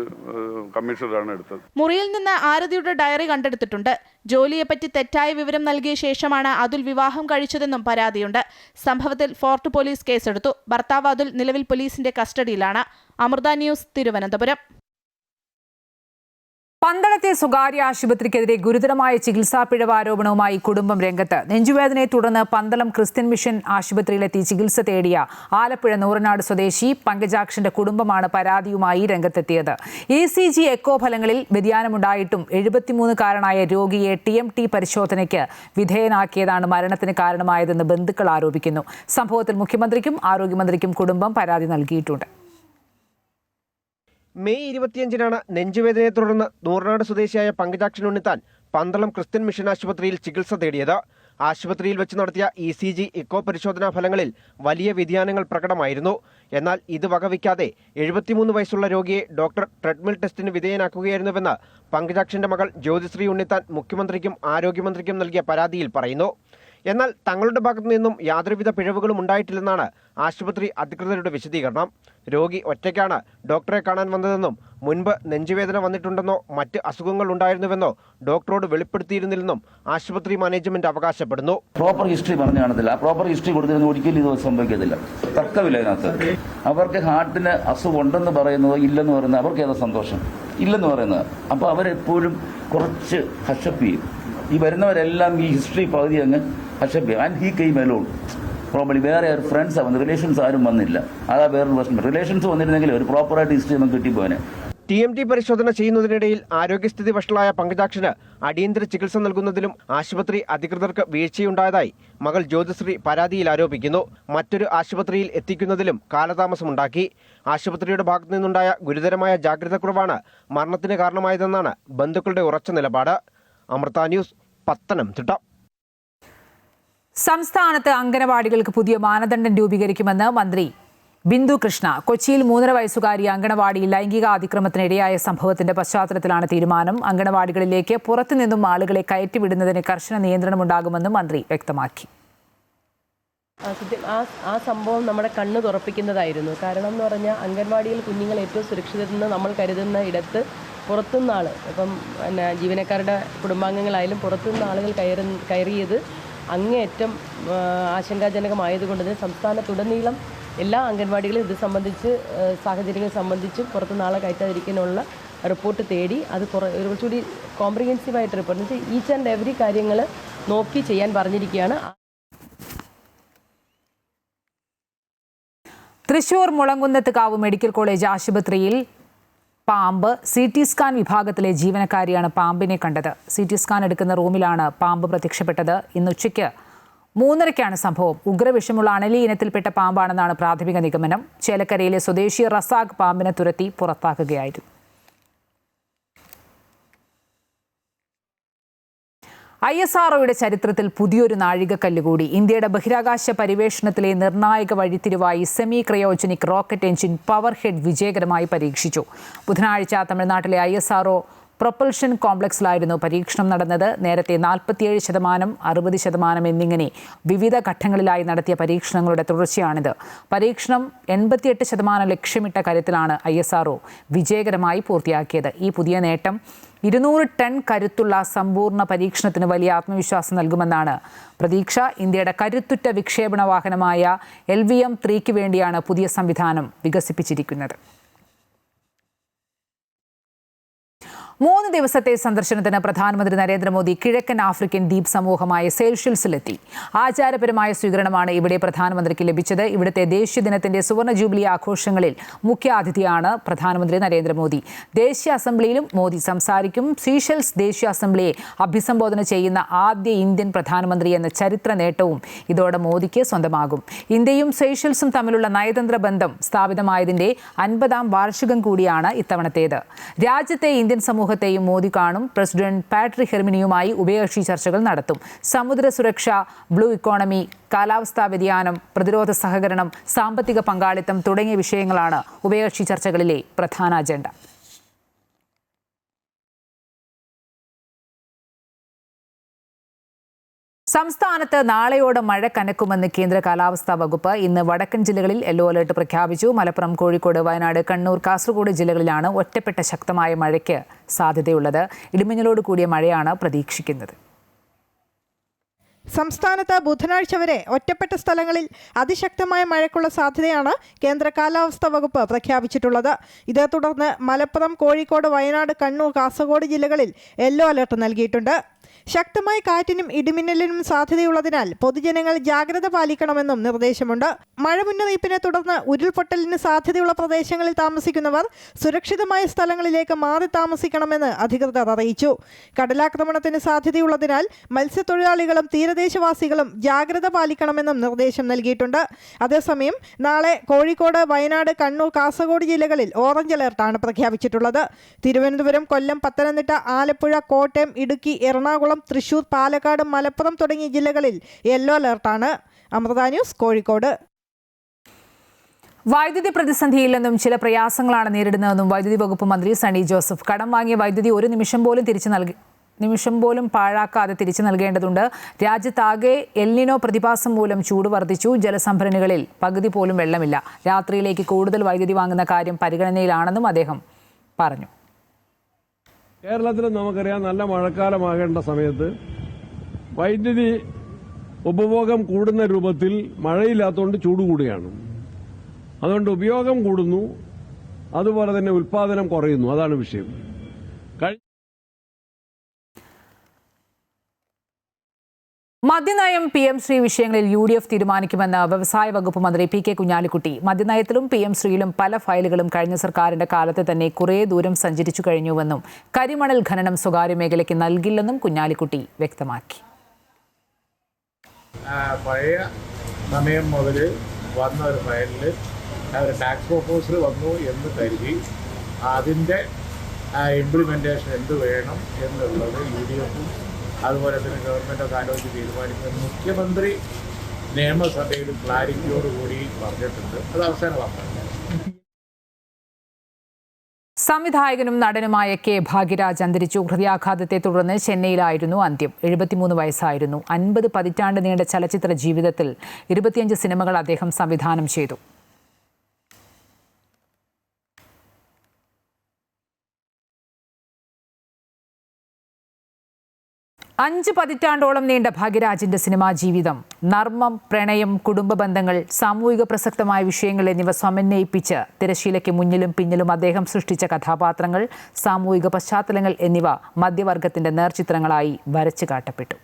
കമ്മീഷണറാണ് എടുത്തത്. മുറിയിൽ നിന്ന് ആരതിയുടെ ഡയറി കണ്ടെടുത്തിട്ടുണ്ട്. ജോലിയെപ്പറ്റി തെറ്റായ വിവരം നൽകിയ ശേഷമാണ് അതുൽ വിവാഹം കഴിച്ചതെന്നും പരാതിയുണ്ട്. സംഭവത്തിൽ ഫോർട്ട് പോലീസ് കേസെടുത്തു. ഭർത്താവ് അതുൽ നിലവിൽ പോലീസിന്റെ കസ്റ്റഡിയിലാണ്. അമൃത ന്യൂസ്, തിരുവനന്തപുരം. പന്തളത്തെ സ്വകാര്യ ആശുപത്രിക്കെതിരെ ഗുരുതരമായ ചികിത്സാ പിഴവ് ആരോപണവുമായി കുടുംബം രംഗത്ത്. നെഞ്ചുവേദനയെ തുടർന്ന് പന്തളം ക്രിസ്ത്യൻ മിഷൻ ആശുപത്രിയിലെത്തി ചികിത്സ തേടിയ ആലപ്പുഴ നൂറനാട് സ്വദേശി പങ്കജാക്ഷന്റെ കുടുംബമാണ് പരാതിയുമായി രംഗത്തെത്തിയത്. ECG എക്കോ ഫലങ്ങളിൽ വ്യതിയാനമുണ്ടായിട്ടും 73-കാരനായ രോഗിയെ TMT പരിശോധനയ്ക്ക് വിധേയനാക്കിയതാണ് മരണത്തിന് കാരണമായതെന്ന് ബന്ധുക്കൾ ആരോപിക്കുന്നു. സംഭവത്തിൽ മുഖ്യമന്ത്രിക്കും ആരോഗ്യമന്ത്രിക്കും കുടുംബം പരാതി നൽകിയിട്ടുണ്ട്. മെയ് 25-നാണ് നെഞ്ചുവേദനയെ തുടർന്ന് നൂറനാട് സ്വദേശിയായ പങ്കജാക്ഷൻ ഉണ്ണിത്താൻ പന്തളം ക്രിസ്ത്യൻ മിഷൻ ആശുപത്രിയിൽ ചികിത്സ തേടിയത്. ആശുപത്രിയിൽ വെച്ച് നടത്തിയ ECG എക്കോ പരിശോധനാ ഫലങ്ങളിൽ വലിയ വ്യതിയാനങ്ങൾ പ്രകടമായിരുന്നു. എന്നാൽ ഇത് വകവയ്ക്കാതെ 73 വയസ്സുള്ള രോഗിയെ ഡോക്ടർ ട്രെഡ്മിൽ ടെസ്റ്റിന് വിധേയനാക്കുകയായിരുന്നുവെന്ന് പങ്കജാക്ഷന്റെ മകൾ ജ്യോതിശ്രീ ഉണ്ണിത്താൻ മുഖ്യമന്ത്രിക്കും ആരോഗ്യമന്ത്രിക്കും നൽകിയ പരാതിയിൽ പറയുന്നു. എന്നാൽ തങ്ങളുടെ ഭാഗത്തു നിന്നും യാതൊരുവിധ പിഴവുകളും ഉണ്ടായിട്ടില്ലെന്നാണ് ആശുപത്രി അധികൃതരുടെ വിശദീകരണം. രോഗി ഒറ്റയ്ക്കാണ് ഡോക്ടറെ കാണാൻ വന്നതെന്നും മുൻപ് നെഞ്ചുവേദന വന്നിട്ടുണ്ടെന്നോ മറ്റ് അസുഖങ്ങൾ ഉണ്ടായിരുന്നുവെന്നോ ഡോക്ടറോട് വെളിപ്പെടുത്തിയിരുന്നില്ലെന്നും ആശുപത്രി മാനേജ്മെന്റ് അവകാശപ്പെടുന്നു. പ്രോപ്പർ ഹിസ്റ്ററി പറഞ്ഞു കാണത്തില്ല. ആ പ്രോപ്പർ ഹിസ്റ്ററി കൊടുത്തിരുന്ന ഒരിക്കലും ഇത് സംഭവിക്കത്തില്ല. തർക്കമില്ല ഇതിനകത്ത്. അവർക്ക് ഹാർട്ടിന് അസുഖം ഉണ്ടെന്ന് പറയുന്നതോ ഇല്ലെന്ന് പറയുന്നത് അവർക്ക് ഏതാ സന്തോഷം? ഇല്ലെന്ന് പറയുന്നത്. അപ്പോൾ അവരെപ്പോഴും കുറച്ച് ഹഷപ്പ് ചെയ്യും. ഈ വരുന്നവരെല്ലാം ഈ ഹിസ്റ്ററി പകുതി അങ്ങ് ഹഷപ്പ് ചെയ്യും. And he came alone. Probably വേറെ ഫ്രണ്ട്സ് വന്നു, റിലേഷൻസ് ആരും വന്നില്ല. അതാ വേറൊരു പ്രശ്നം. റിലേഷൻസ് വന്നിരുന്നെങ്കിൽ ഒരു പ്രോപ്പറായിട്ട് ഹിസ്റ്ററി ഒന്നും കിട്ടിപ്പോനെ. TMT പരിശോധന ചെയ്യുന്നതിനിടയിൽ ആരോഗ്യസ്ഥിതി വഷളായ പങ്കജാക്ഷന് അടിയന്തര ചികിത്സ നൽകുന്നതിലും ആശുപത്രി അധികൃതർക്ക് വീഴ്ചയുണ്ടായതായി മകൾ ജ്യോതിശ്രീ പരാതിയിൽ ആരോപിക്കുന്നു. മറ്റൊരു ആശുപത്രിയിൽ എത്തിക്കുന്നതിലും കാലതാമസമുണ്ടാക്കി. ആശുപത്രിയുടെ ഭാഗത്തു നിന്നുണ്ടായ ഗുരുതരമായ ജാഗ്രതക്കുറവാണ് മരണത്തിന് കാരണമായതെന്നാണ് ബന്ധുക്കളുടെ ഉറച്ച നിലപാട്. അമൃത ന്യൂസ്, പത്തനംതിട്ട. സംസ്ഥാനത്ത് അംഗനവാടികൾക്ക് പുതിയ മാനദണ്ഡം രൂപീകരിക്കുമെന്ന് മന്ത്രി ബിന്ദു കൃഷ്ണ. കൊച്ചിയിൽ 3.5 വയസ്സുകാരി അംഗനവാടിയിൽ ലൈംഗിക അതിക്രമത്തിനിരയായ സംഭവത്തിന്റെ പശ്ചാത്തലത്തിലാണ് തീരുമാനം. അംഗനവാടികളിലേക്ക് പുറത്തുനിന്നും ആളുകളെ കയറ്റിവിടുന്നതിന് കർശന നിയന്ത്രണമുണ്ടാകുമെന്നും മന്ത്രി വ്യക്തമാക്കി. ആ സംഭവം നമ്മുടെ കണ്ണ് തുറപ്പിക്കുന്നതായിരുന്നു. കാരണം എന്ന് പറഞ്ഞാൽ അംഗൻവാടിയിൽ കുഞ്ഞുങ്ങൾ ഏറ്റവും സുരക്ഷിതരെന്ന് നമ്മൾ കരുതുന്ന ഇടത്ത് പുറത്തുനിന്ന് ആൾ, ഇപ്പം ജീവനക്കാരുടെ കുടുംബാംഗങ്ങളായാലും പുറത്തുനിന്ന് ആളുകൾ കയറിയത് അങ്ങേയറ്റം ആശങ്കാജനകമായതുകൊണ്ട് തന്നെ സംസ്ഥാനത്തുടനീളം എല്ലാ അംഗൻവാടികളും ഇത് സംബന്ധിച്ച് സാഹചര്യങ്ങൾ സംബന്ധിച്ചും പുറത്തുനിന്ന് ആളെ കയറ്റാതിരിക്കാനുള്ള റിപ്പോർട്ട് തേടി അത് കുറച്ചുകൂടി കോംപ്രിഹെൻസീവായിട്ട് റിപ്പോർട്ട് എന്ന് വെച്ചാൽ ഈച്ച് ആൻഡ് എവറി കാര്യങ്ങൾ നോക്കി ചെയ്യാൻ പറഞ്ഞിരിക്കുകയാണ്. തൃശൂർ മുളങ്കുന്നത്ത്കാവ് മെഡിക്കൽ കോളേജ് ആശുപത്രിയിൽ പാമ്പ്. CT സ്കാൻ വിഭാഗത്തിലെ ജീവനക്കാരിയാണ് പാമ്പിനെ കണ്ടത്. CT സ്കാൻ എടുക്കുന്ന റൂമിലാണ് പാമ്പ് പ്രത്യക്ഷപ്പെട്ടത്. ഇന്ന് ഉച്ചയ്ക്ക് 3:30-ക്കാണ് സംഭവം. ഉഗ്രവിഷമുള്ള അണലി ഇനത്തിൽപ്പെട്ട പാമ്പാണെന്നാണ് പ്രാഥമിക നിഗമനം. ചേലക്കരയിലെ സ്വദേശി റസാഖ് പാമ്പിനെ തുരത്തി പുറത്താക്കുകയായിരുന്നു. ISROയുടെ ചരിത്രത്തിൽ പുതിയൊരു നാഴികക്കല്ല് കൂടി. ഇന്ത്യയുടെ ബഹിരാകാശ പരിവേഷണത്തിലെ നിർണായക വഴിത്തിരിവായി semi cryogenic rocket engine power head വിജയകരമായി പരീക്ഷിച്ചു. ബുധനാഴ്ച തമിഴ്നാട്ടിലെ ISRO പ്രൊപ്പൽഷൻ കോംപ്ലക്സിലായിരുന്നു പരീക്ഷണം നടന്നത്. നേരത്തെ 47%, 60% എന്നിങ്ങനെ വിവിധ ഘട്ടങ്ങളിലായി നടത്തിയ പരീക്ഷണങ്ങളുടെ തുടർച്ചയാണിത്. പരീക്ഷണം 88% ലക്ഷ്യമിട്ട കാര്യത്തിലാണ് ISRO വിജയകരമായി പൂർത്തിയാക്കിയത്. ഈ പുതിയ നേട്ടം 200 ടൺ കരുത്തുള്ള സമ്പൂർണ്ണ പരീക്ഷണത്തിന് വലിയ ആത്മവിശ്വാസം നൽകുമെന്നാണ് പ്രതീക്ഷ. ഇന്ത്യയുടെ കരുത്തുറ്റ വിക്ഷേപണ വാഹനമായ LVM-3ക്ക് വേണ്ടിയാണ് പുതിയ സംവിധാനം വികസിപ്പിച്ചിരിക്കുന്നത്. 3 ദിവസത്തെ സന്ദർശനത്തിന് പ്രധാനമന്ത്രി നരേന്ദ്രമോദി കിഴക്കൻ ആഫ്രിക്കൻ ദ്വീപ് സമൂഹമായ സെയ്ഷൽസിലെത്തി. ആചാരപരമായ സ്വീകരണമാണ് ഇവിടെ പ്രധാനമന്ത്രിക്ക് ലഭിച്ചത്. ഇവിടുത്തെ ദേശീയ ദിനത്തിന്റെ സുവർണ ജൂബിലി ആഘോഷങ്ങളിൽ മുഖ്യാതിഥിയാണ് പ്രധാനമന്ത്രി നരേന്ദ്രമോദി. ദേശീയ അസംബ്ലിയിലും മോദി സംസാരിക്കും. സീഷെൽസ് ദേശീയ അസംബ്ലിയെ അഭിസംബോധന ചെയ്യുന്ന ആദ്യ ഇന്ത്യൻ പ്രധാനമന്ത്രി എന്ന ചരിത്ര നേട്ടവും ഇതോടെ മോദിക്ക് സ്വന്തമാകും. ഇന്ത്യയും സെയ്ഷൽസും തമ്മിലുള്ള നയതന്ത്ര ബന്ധം സ്ഥാപിതമായതിന്റെ 50ാം വാർഷികം കൂടിയാണ് ഇത്തവണത്തേത്. രാജ്യത്തെ ഇന്ത്യൻ സമൂഹത്തെയും മോദി കാണും. പ്രസിഡന്റ് പാട്രിക് ഹെർമിനിയുമായി ഉഭയകക്ഷി ചർച്ചകൾ നടത്തും. സമുദ്ര സുരക്ഷ, ബ്ലൂ ഇക്കോണമി, കാലാവസ്ഥാ വ്യതിയാനം, പ്രതിരോധ സഹകരണം, സാമ്പത്തിക പങ്കാളിത്തം തുടങ്ങിയ വിഷയങ്ങളാണ് ഉഭയകക്ഷി ചർച്ചകളിലെ പ്രധാന അജണ്ട. സംസ്ഥാനത്ത് നാളെയോടെ മഴ കനക്കുമെന്ന് കേന്ദ്ര കാലാവസ്ഥാ വകുപ്പ്. ഇന്ന് വടക്കൻ ജില്ലകളിൽ യെല്ലോ അലർട്ട് പ്രഖ്യാപിച്ചു. മലപ്പുറം, കോഴിക്കോട്, വയനാട്, കണ്ണൂർ, കാസർഗോഡ് ജില്ലകളിലാണ് ഒറ്റപ്പെട്ട ശക്തമായ മഴയ്ക്ക് സാധ്യതയുള്ളത്. ഇടിമിന്നലോട് കൂടിയ മഴയാണ് പ്രതീക്ഷിക്കുന്നത്. സംസ്ഥാനത്ത് ബുധനാഴ്ച വരെ ഒറ്റപ്പെട്ട സ്ഥലങ്ങളിൽ അതിശക്തമായ മഴയ്ക്കുള്ള സാധ്യതയാണ് കേന്ദ്ര കാലാവസ്ഥാ വകുപ്പ് പ്രഖ്യാപിച്ചിട്ടുള്ളത്. ഇതേ തുടർന്ന് മലപ്പുറം, കോഴിക്കോട്, വയനാട്, കണ്ണൂർ, കാസർഗോഡ് ജില്ലകളിൽ യെല്ലോ അലർട്ട് നൽകിയിട്ടുണ്ട്. ശക്തമായ കാറ്റിനും ഇടിമിന്നലിനും സാധ്യതയുള്ളതിനാൽ പൊതുജനങ്ങൾ ജാഗ്രത പാലിക്കണമെന്നും നിർദ്ദേശമുണ്ട്. മഴ മുന്നറിയിപ്പിനെ തുടർന്ന് ഉരുൾപൊട്ടലിന് സാധ്യതയുള്ള പ്രദേശങ്ങളിൽ താമസിക്കുന്നവർ സുരക്ഷിതമായ സ്ഥലങ്ങളിലേക്ക് മാറി താമസിക്കണമെന്ന് അധികൃതർ അറിയിച്ചു. കടലാക്രമണത്തിന് സാധ്യതയുള്ളതിനാൽ മത്സ്യത്തൊഴിലാളികളും തീരദേശവാസികളും ജാഗ്രത പാലിക്കണമെന്നും നിർദ്ദേശം നൽകിയിട്ടുണ്ട്. അതേസമയം നാളെ കോഴിക്കോട്, വയനാട്, കണ്ണൂർ, കാസർഗോഡ് ജില്ലകളിൽ ഓറഞ്ച് അലർട്ടാണ് പ്രഖ്യാപിച്ചിട്ടുള്ളത്. തിരുവനന്തപുരം, കൊല്ലം, പത്തനംതിട്ട, ആലപ്പുഴ, കോട്ടയം, ഇടുക്കി, എറണാകുളം, തൃശൂർ, പാലക്കാട്, മലപ്പുറം തുടങ്ങിയ ജില്ലകളിൽ യെല്ലോ അലർട്ടാണ്. അമൃത ന്യൂസ്, കോഴിക്കോട്. വൈദ്യുതി പ്രതിസന്ധിയിൽ നിന്നും ചില പ്രയാസങ്ങളാണ് നേരിടുന്നതെന്നും വൈദ്യുതി വകുപ്പ് മന്ത്രി സണ്ണി ജോസഫ്. കടം വാങ്ങിയ വൈദ്യുതി ഒരു നിമിഷം പോലും പാഴാക്കാതെ തിരിച്ചു നൽകേണ്ടതുണ്ട്. രാജ്യത്താകെ എൽനിനോ പ്രതിഭാസം മൂലം ചൂട് വർദ്ധിച്ചു. ജലസംഭരണികളിൽ പകുതി പോലും വെള്ളമില്ല. രാത്രിയിലേക്ക് കൂടുതൽ വൈദ്യുതി വാങ്ങുന്ന കാര്യം പരിഗണനയിലാണെന്നും അദ്ദേഹം പറഞ്ഞു. കേരളത്തിൽ നമുക്കറിയാം, നല്ല മഴക്കാലമാകേണ്ട സമയത്ത് വൈദ്യുതി ഉപഭോഗം കൂടുന്ന രൂപത്തിൽ മഴയില്ലാത്തതുകൊണ്ട് ചൂട് കൂടുകയാണ്. അതുകൊണ്ട് ഉപയോഗം കൂടുന്നു, അതുപോലെ തന്നെ ഉൽപ്പാദനം കുറയുന്നു. അതാണ് വിഷയം. മദ്യനയം, PM ശ്രീ വിഷയങ്ങളിൽ UDF തീരുമാനിക്കുമെന്ന് വ്യവസായ വകുപ്പ് മന്ത്രി PK കുഞ്ഞാലിക്കുട്ടി. മദ്യനയത്തിലും PM ശ്രീയിലും പല ഫയലുകളും കഴിഞ്ഞ സർക്കാരിന്റെ കാലത്ത് തന്നെ കുറേ ദൂരം സഞ്ചരിച്ചു കഴിഞ്ഞുവെന്നും കരിമണൽ ഖനനം സ്വകാര്യ മേഖലയ്ക്ക് നൽകില്ലെന്നും കുഞ്ഞാലിക്കുട്ടി വ്യക്തമാക്കി. പഴയ സമയം മുതൽ വന്ന ഒരു ഫയലിൽ ഒരു ടാക്സ് പ്രൊപ്പോസൽ വന്നു എന്ന് കരുതി അതിൻ്റെ ഇംപ്ലിമെൻറ്റേഷൻ എന്ത് വേണം എന്നുള്ളത് UDFും അതുപോലെ തന്നെ ഗവൺമെൻറ്റൊക്കെ ആലോചിച്ച് തീരുമാനിക്കുന്നത് മുഖ്യമന്ത്രി നിയമസഭയിൽ ക്ലാരിറ്റിയോടുകൂടി പറഞ്ഞിട്ടുണ്ട്. അത് അവസാനമാക്കണം. സംവിധായകനും നടനുമായ K ഭാഗ്യരാജ് അന്തരിച്ചു. ഹൃദയാഘാതത്തെ തുടർന്ന് ചെന്നൈയിലായിരുന്നു അന്ത്യം. 73 വയസ്സായിരുന്നു. 50 പതിറ്റാണ്ട് നീണ്ട ചലച്ചിത്ര ജീവിതത്തിൽ 25 സിനിമകൾ അദ്ദേഹം സംവിധാനം ചെയ്തു. 5 പതിറ്റാണ്ടോളം നീണ്ട ഭാഗ്യരാജിന്റെ സിനിമാ ജീവിതം നർമ്മം, പ്രണയം, കുടുംബ ബന്ധങ്ങൾ, സാമൂഹിക പ്രസക്തമായ വിഷയങ്ങൾ എന്നിവ സമന്വയിപ്പിച്ച് തിരശീലയ്ക്ക് മുന്നിലും പിന്നിലും അദ്ദേഹം സൃഷ്ടിച്ച കഥാപാത്രങ്ങൾ, സാമൂഹിക പശ്ചാത്തലങ്ങൾ എന്നിവ മധ്യവർഗത്തിന്റെ നേർചിത്രങ്ങളായി വരച്ചു കാട്ടപ്പെട്ടു.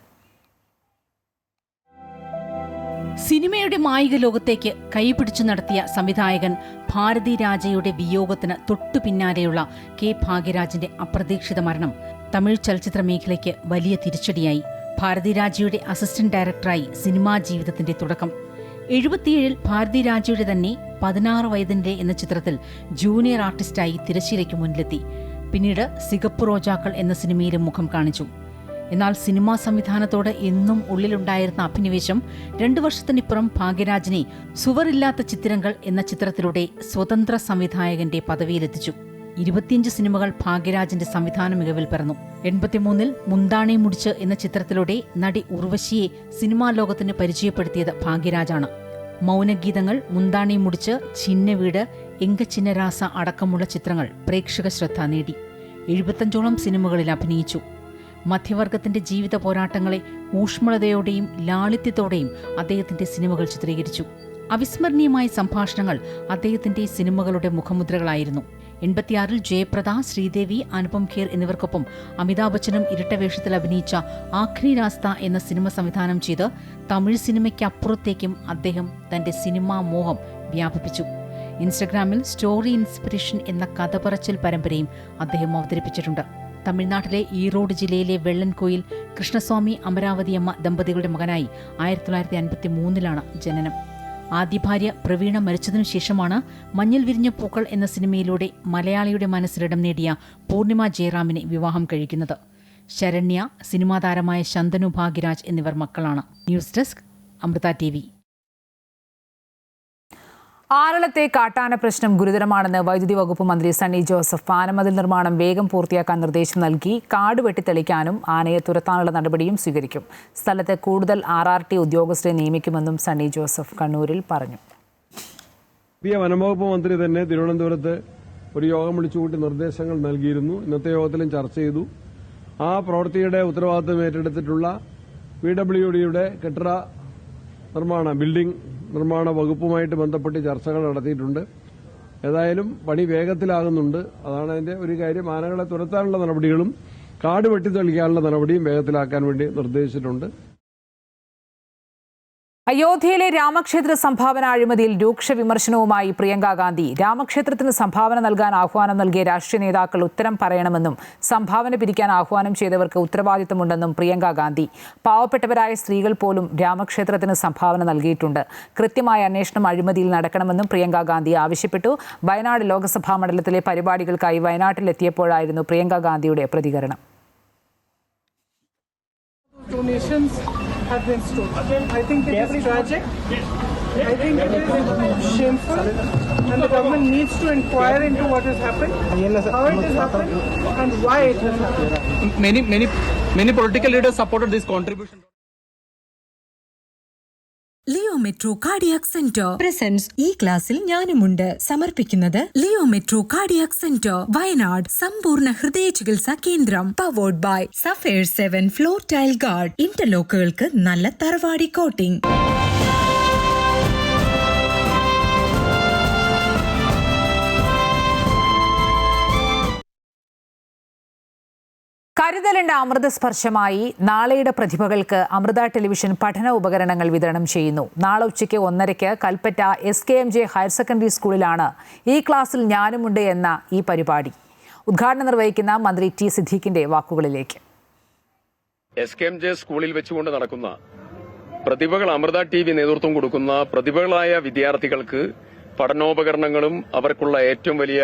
സിനിമയുടെ മായിക ലോകത്തേക്ക് കൈപിടിച്ചു നടത്തിയ സംവിധായകൻ ഭാരതി രാജയുടെ വിയോഗത്തിന് തൊട്ടു പിന്നാലെയുള്ള K ഭാഗ്യരാജിന്റെ അപ്രതീക്ഷിത മരണം തമിഴ് ചലച്ചിത്ര മേഖലയ്ക്ക് വലിയ തിരിച്ചടിയായി. ഭാരതി രാജയുടെ അസിസ്റ്റന്റ് ഡയറക്ടറായി സിനിമാ ജീവിതത്തിന്റെ തുടക്കം. 77-ൽ ഭാരതി രാജയുടെ തന്നെ 16 വയതിന്റെ എന്ന ചിത്രത്തിൽ ജൂനിയർ ആർട്ടിസ്റ്റായി തിരശ്ശീലയ്ക്ക് മുന്നിലെത്തി. പിന്നീട് സിഗപ്പ് റോജാക്കൾ എന്ന സിനിമയിലും മുഖം കാണിച്ചു. എന്നാൽ സിനിമാ സംവിധാനത്തോട് എന്നും ഉള്ളിലുണ്ടായിരുന്ന അഭിനിവേശം 2 വർഷത്തിനിപ്പുറം ഭാഗ്യരാജിനെ സുവറില്ലാത്ത ചിത്രങ്ങൾ എന്ന ചിത്രത്തിലൂടെ സ്വതന്ത്ര സംവിധായകന്റെ പദവിയിലെത്തിച്ചു. 25 സിനിമകൾ ഭാഗ്യരാജിന്റെ സംവിധാന മികവിൽ പിറന്നു. 83-ൽ മുന്താണി മുടിച്ച് എന്ന ചിത്രത്തിലൂടെ നടി ഉർവശിയെ സിനിമാ ലോകത്തിന് പരിചയപ്പെടുത്തിയത് ഭാഗ്യരാജാണ്. മൗനഗീതങ്ങൾ, മുന്താണി മുടിച്ച്, ചിന്നവീട്, എങ്കച്ചിന്നരാസ അടക്കമുള്ള ചിത്രങ്ങൾ പ്രേക്ഷക ശ്രദ്ധ നേടി. 75ഓളം സിനിമകളിൽ അഭിനയിച്ചു. മധ്യവർഗത്തിന്റെ ജീവിത പോരാട്ടങ്ങളെ ഊഷ്മളതയോടെയും ലാളിത്യത്തോടെയും അദ്ദേഹത്തിന്റെ സിനിമകൾ ചിത്രീകരിച്ചു. അവിസ്മരണീയമായ സംഭാഷണങ്ങൾ അദ്ദേഹത്തിന്റെ സിനിമകളുടെ മുഖമുദ്രകളായിരുന്നു. 86-ൽ ജയപ്രദ, ശ്രീദേവി, അനുപം ഖേർ എന്നിവർക്കൊപ്പം അമിതാഭ് ബച്ചനും ഇരട്ടവേഷത്തിൽ അഭിനയിച്ച ആഖ്രി രാസ്ത എന്ന സിനിമ സംവിധാനം ചെയ്ത് തമിഴ് സിനിമയ്ക്കപ്പുറത്തേക്കും അദ്ദേഹം തന്റെ സിനിമാ മോഹം വ്യാപിപ്പിച്ചു. ഇൻസ്റ്റഗ്രാമിൽ സ്റ്റോറി ഇൻസ്പിറേഷൻ എന്ന കഥ പറച്ചിൽ പരമ്പരയും അദ്ദേഹം അവതരിപ്പിച്ചിട്ടുണ്ട്. തമിഴ്നാട്ടിലെ ഈറോഡ് ജില്ലയിലെ വെള്ളൻകോയിൽ കൃഷ്ണസ്വാമി അമരാവതിയമ്മ ദമ്പതികളുടെ മകനായി 1953-ലാണ് ജനനം. ആദ്യ ഭാര്യ പ്രവീണ മരിച്ചതിനു ശേഷമാണ് മഞ്ഞിൽ വിരിഞ്ഞ പൂക്കൾ എന്ന സിനിമയിലൂടെ മലയാളിയുടെ മനസ്സിലിടം നേടിയ പൂർണിമ ജയറാമിനെ വിവാഹം കഴിക്കുന്നത്. ശരണ്യ, സിനിമാ താരമായ ശന്തനു ഭാഗ്യരാജ് എന്നിവർ മക്കളാണ്. News desk, Amrita TV. ആറളത്തെ കാട്ടാന പ്രശ്നം ഗുരുതരമാണെന്ന് വൈദ്യുതി വകുപ്പ് മന്ത്രി സണ്ണി ജോസഫ്. ആനമതിൽ നിർമ്മാണം വേഗം പൂർത്തിയാക്കാൻ നിർദ്ദേശം നൽകി. കാട് വെട്ടിത്തെളിക്കാനും ആനയെ തുരത്താനുള്ള നടപടിയും സ്വീകരിക്കും. സ്ഥലത്ത് കൂടുതൽ RRT ഉദ്യോഗസ്ഥരെ നിയമിക്കുമെന്നും സണ്ണി ജോസഫ് കണ്ണൂരിൽ പറഞ്ഞു. പുതിയ വനംവകുപ്പ് മന്ത്രി തന്നെ തിരുവനന്തപുരത്ത് ഒരു യോഗം വിളിച്ചുകൂട്ടി നിർദ്ദേശങ്ങൾ നൽകിയിരുന്നു. ഇന്നത്തെ യോഗത്തിലും ചർച്ച ചെയ്തു. ആ പ്രവൃത്തിയുടെ ഉത്തരവാദിത്തം ഏറ്റെടുത്തിട്ടുള്ള PWDയുടെ കെട്ടിട നിർമ്മാണ ബിൽഡിംഗ് നിർമ്മാണ വകുപ്പുമായിട്ട് ബന്ധപ്പെട്ട് ചർച്ചകൾ നടത്തിയിട്ടുണ്ട്. ഏതായാലും പണി വേഗത്തിലാകുന്നുണ്ട്. അതാണ് അതിന്റെ ഒരു കാര്യം. ആനകളെ തുരത്താനുള്ള നടപടികളും കാട് വെട്ടിത്തെളിക്കാനുള്ള നടപടിയും വേഗത്തിലാക്കാൻ വേണ്ടി നിർദ്ദേശിച്ചിട്ടുണ്ട്. അയോധ്യയിലെ രാമക്ഷേത്ര സംഭാവന അഴിമതിയിൽ രൂക്ഷ വിമർശനവുമായി പ്രിയങ്ക ഗാന്ധി. രാമക്ഷേത്രത്തിന് സംഭാവന നൽകാൻ ആഹ്വാനം നൽകിയ രാഷ്ട്രീയ നേതാക്കൾ ഉത്തരം പറയണമെന്നും സംഭാവന പിരിക്കാൻ ആഹ്വാനം ചെയ്തവർക്ക് ഉത്തരവാദിത്തമുണ്ടെന്നും പ്രിയങ്ക ഗാന്ധി. പാവപ്പെട്ടവരായ സ്ത്രീകൾ പോലും രാമക്ഷേത്രത്തിന് സംഭാവന നൽകിയിട്ടുണ്ട്. കൃത്യമായ അന്വേഷണം അഴിമതിയിൽ നടക്കണമെന്നും പ്രിയങ്ക ഗാന്ധി ആവശ്യപ്പെട്ടു. വയനാട് ലോക്സഭാ മണ്ഡലത്തിലെ പരിപാടികൾക്കായി വയനാട്ടിലെത്തിയപ്പോഴായിരുന്നു പ്രിയങ്ക ഗാന്ധിയുടെ പ്രതികരണം. Have been stolen. I think it is tragic. I think it is shameful, and the government needs to inquire into what has happened, how it has happened, and why it has happened. Many political leaders supported this contribution. Leo metro cardiac centre presents ഈ ക്ലാസ്സിൽ ഞാനുമുണ്ട് സമർപ്പിക്കുന്നത് Leo metro cardiac centre Wayanad സമ്പൂർണ്ണ ഹൃദയ ചികിത്സാ കേന്ദ്രം powered by സഫേർ 7 floor tile guard ഇന്റർലോക്കുകൾക്ക് നല്ല തറവാടി കോട്ടിംഗ്. കരുതലിന്റെ അമൃതസ്പർശമായി നാളെയുടെ പ്രതിഭകൾക്ക് അമൃത ടെലിവിഷൻ പഠന ഉപകരണങ്ങൾ വിതരണം ചെയ്യുന്നു. നാളെ ഉച്ചയ്ക്ക് 1:30 കൽപ്പറ്റ SKMJ ഹയർ സെക്കൻഡറി സ്കൂളിലാണ് ഈ ക്ലാസ്സിൽ ഞാനുമുണ്ട് എന്ന ഈ പരിപാടി. ഉദ്ഘാടനം നിർവഹിക്കുന്ന മന്ത്രി T സിദ്ദീഖിന്റെ വാക്കുകളിലേക്ക്. SKMJ സ്കൂളിൽ വെച്ചുകൊണ്ട് നടക്കുന്ന പ്രതിഭകൾ അമൃത TV നേതൃത്വം കൊടുക്കുന്ന പ്രതിഭകളായ വിദ്യാർത്ഥികൾക്ക് പഠനോപകരണങ്ങളും അവർക്കുള്ള ഏറ്റവും വലിയ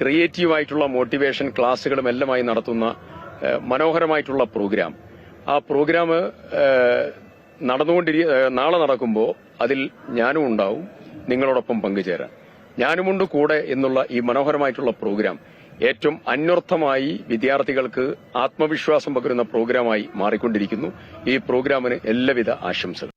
ക്രിയേറ്റീവായിട്ടുള്ള മോട്ടിവേഷൻ ക്ലാസുകളും എല്ലാമായി നടത്തുന്ന മനോഹരമായിട്ടുള്ള പ്രോഗ്രാം. ആ പ്രോഗ്രാം നാളെ നടക്കുമ്പോൾ അതിൽ ഞാനും ഉണ്ടാവും, നിങ്ങളോടൊപ്പം പങ്കുചേരാൻ. ഞാനുമുണ്ട് കൂടെ എന്നുള്ള ഈ മനോഹരമായിട്ടുള്ള പ്രോഗ്രാം ഏറ്റവും അന്വർത്ഥമായി വിദ്യാർത്ഥികൾക്ക് ആത്മവിശ്വാസം പകരുന്ന പ്രോഗ്രാമായി മാറിക്കൊണ്ടിരിക്കുന്നു. ഈ പ്രോഗ്രാമിന് എല്ലാവിധ ആശംസകൾ.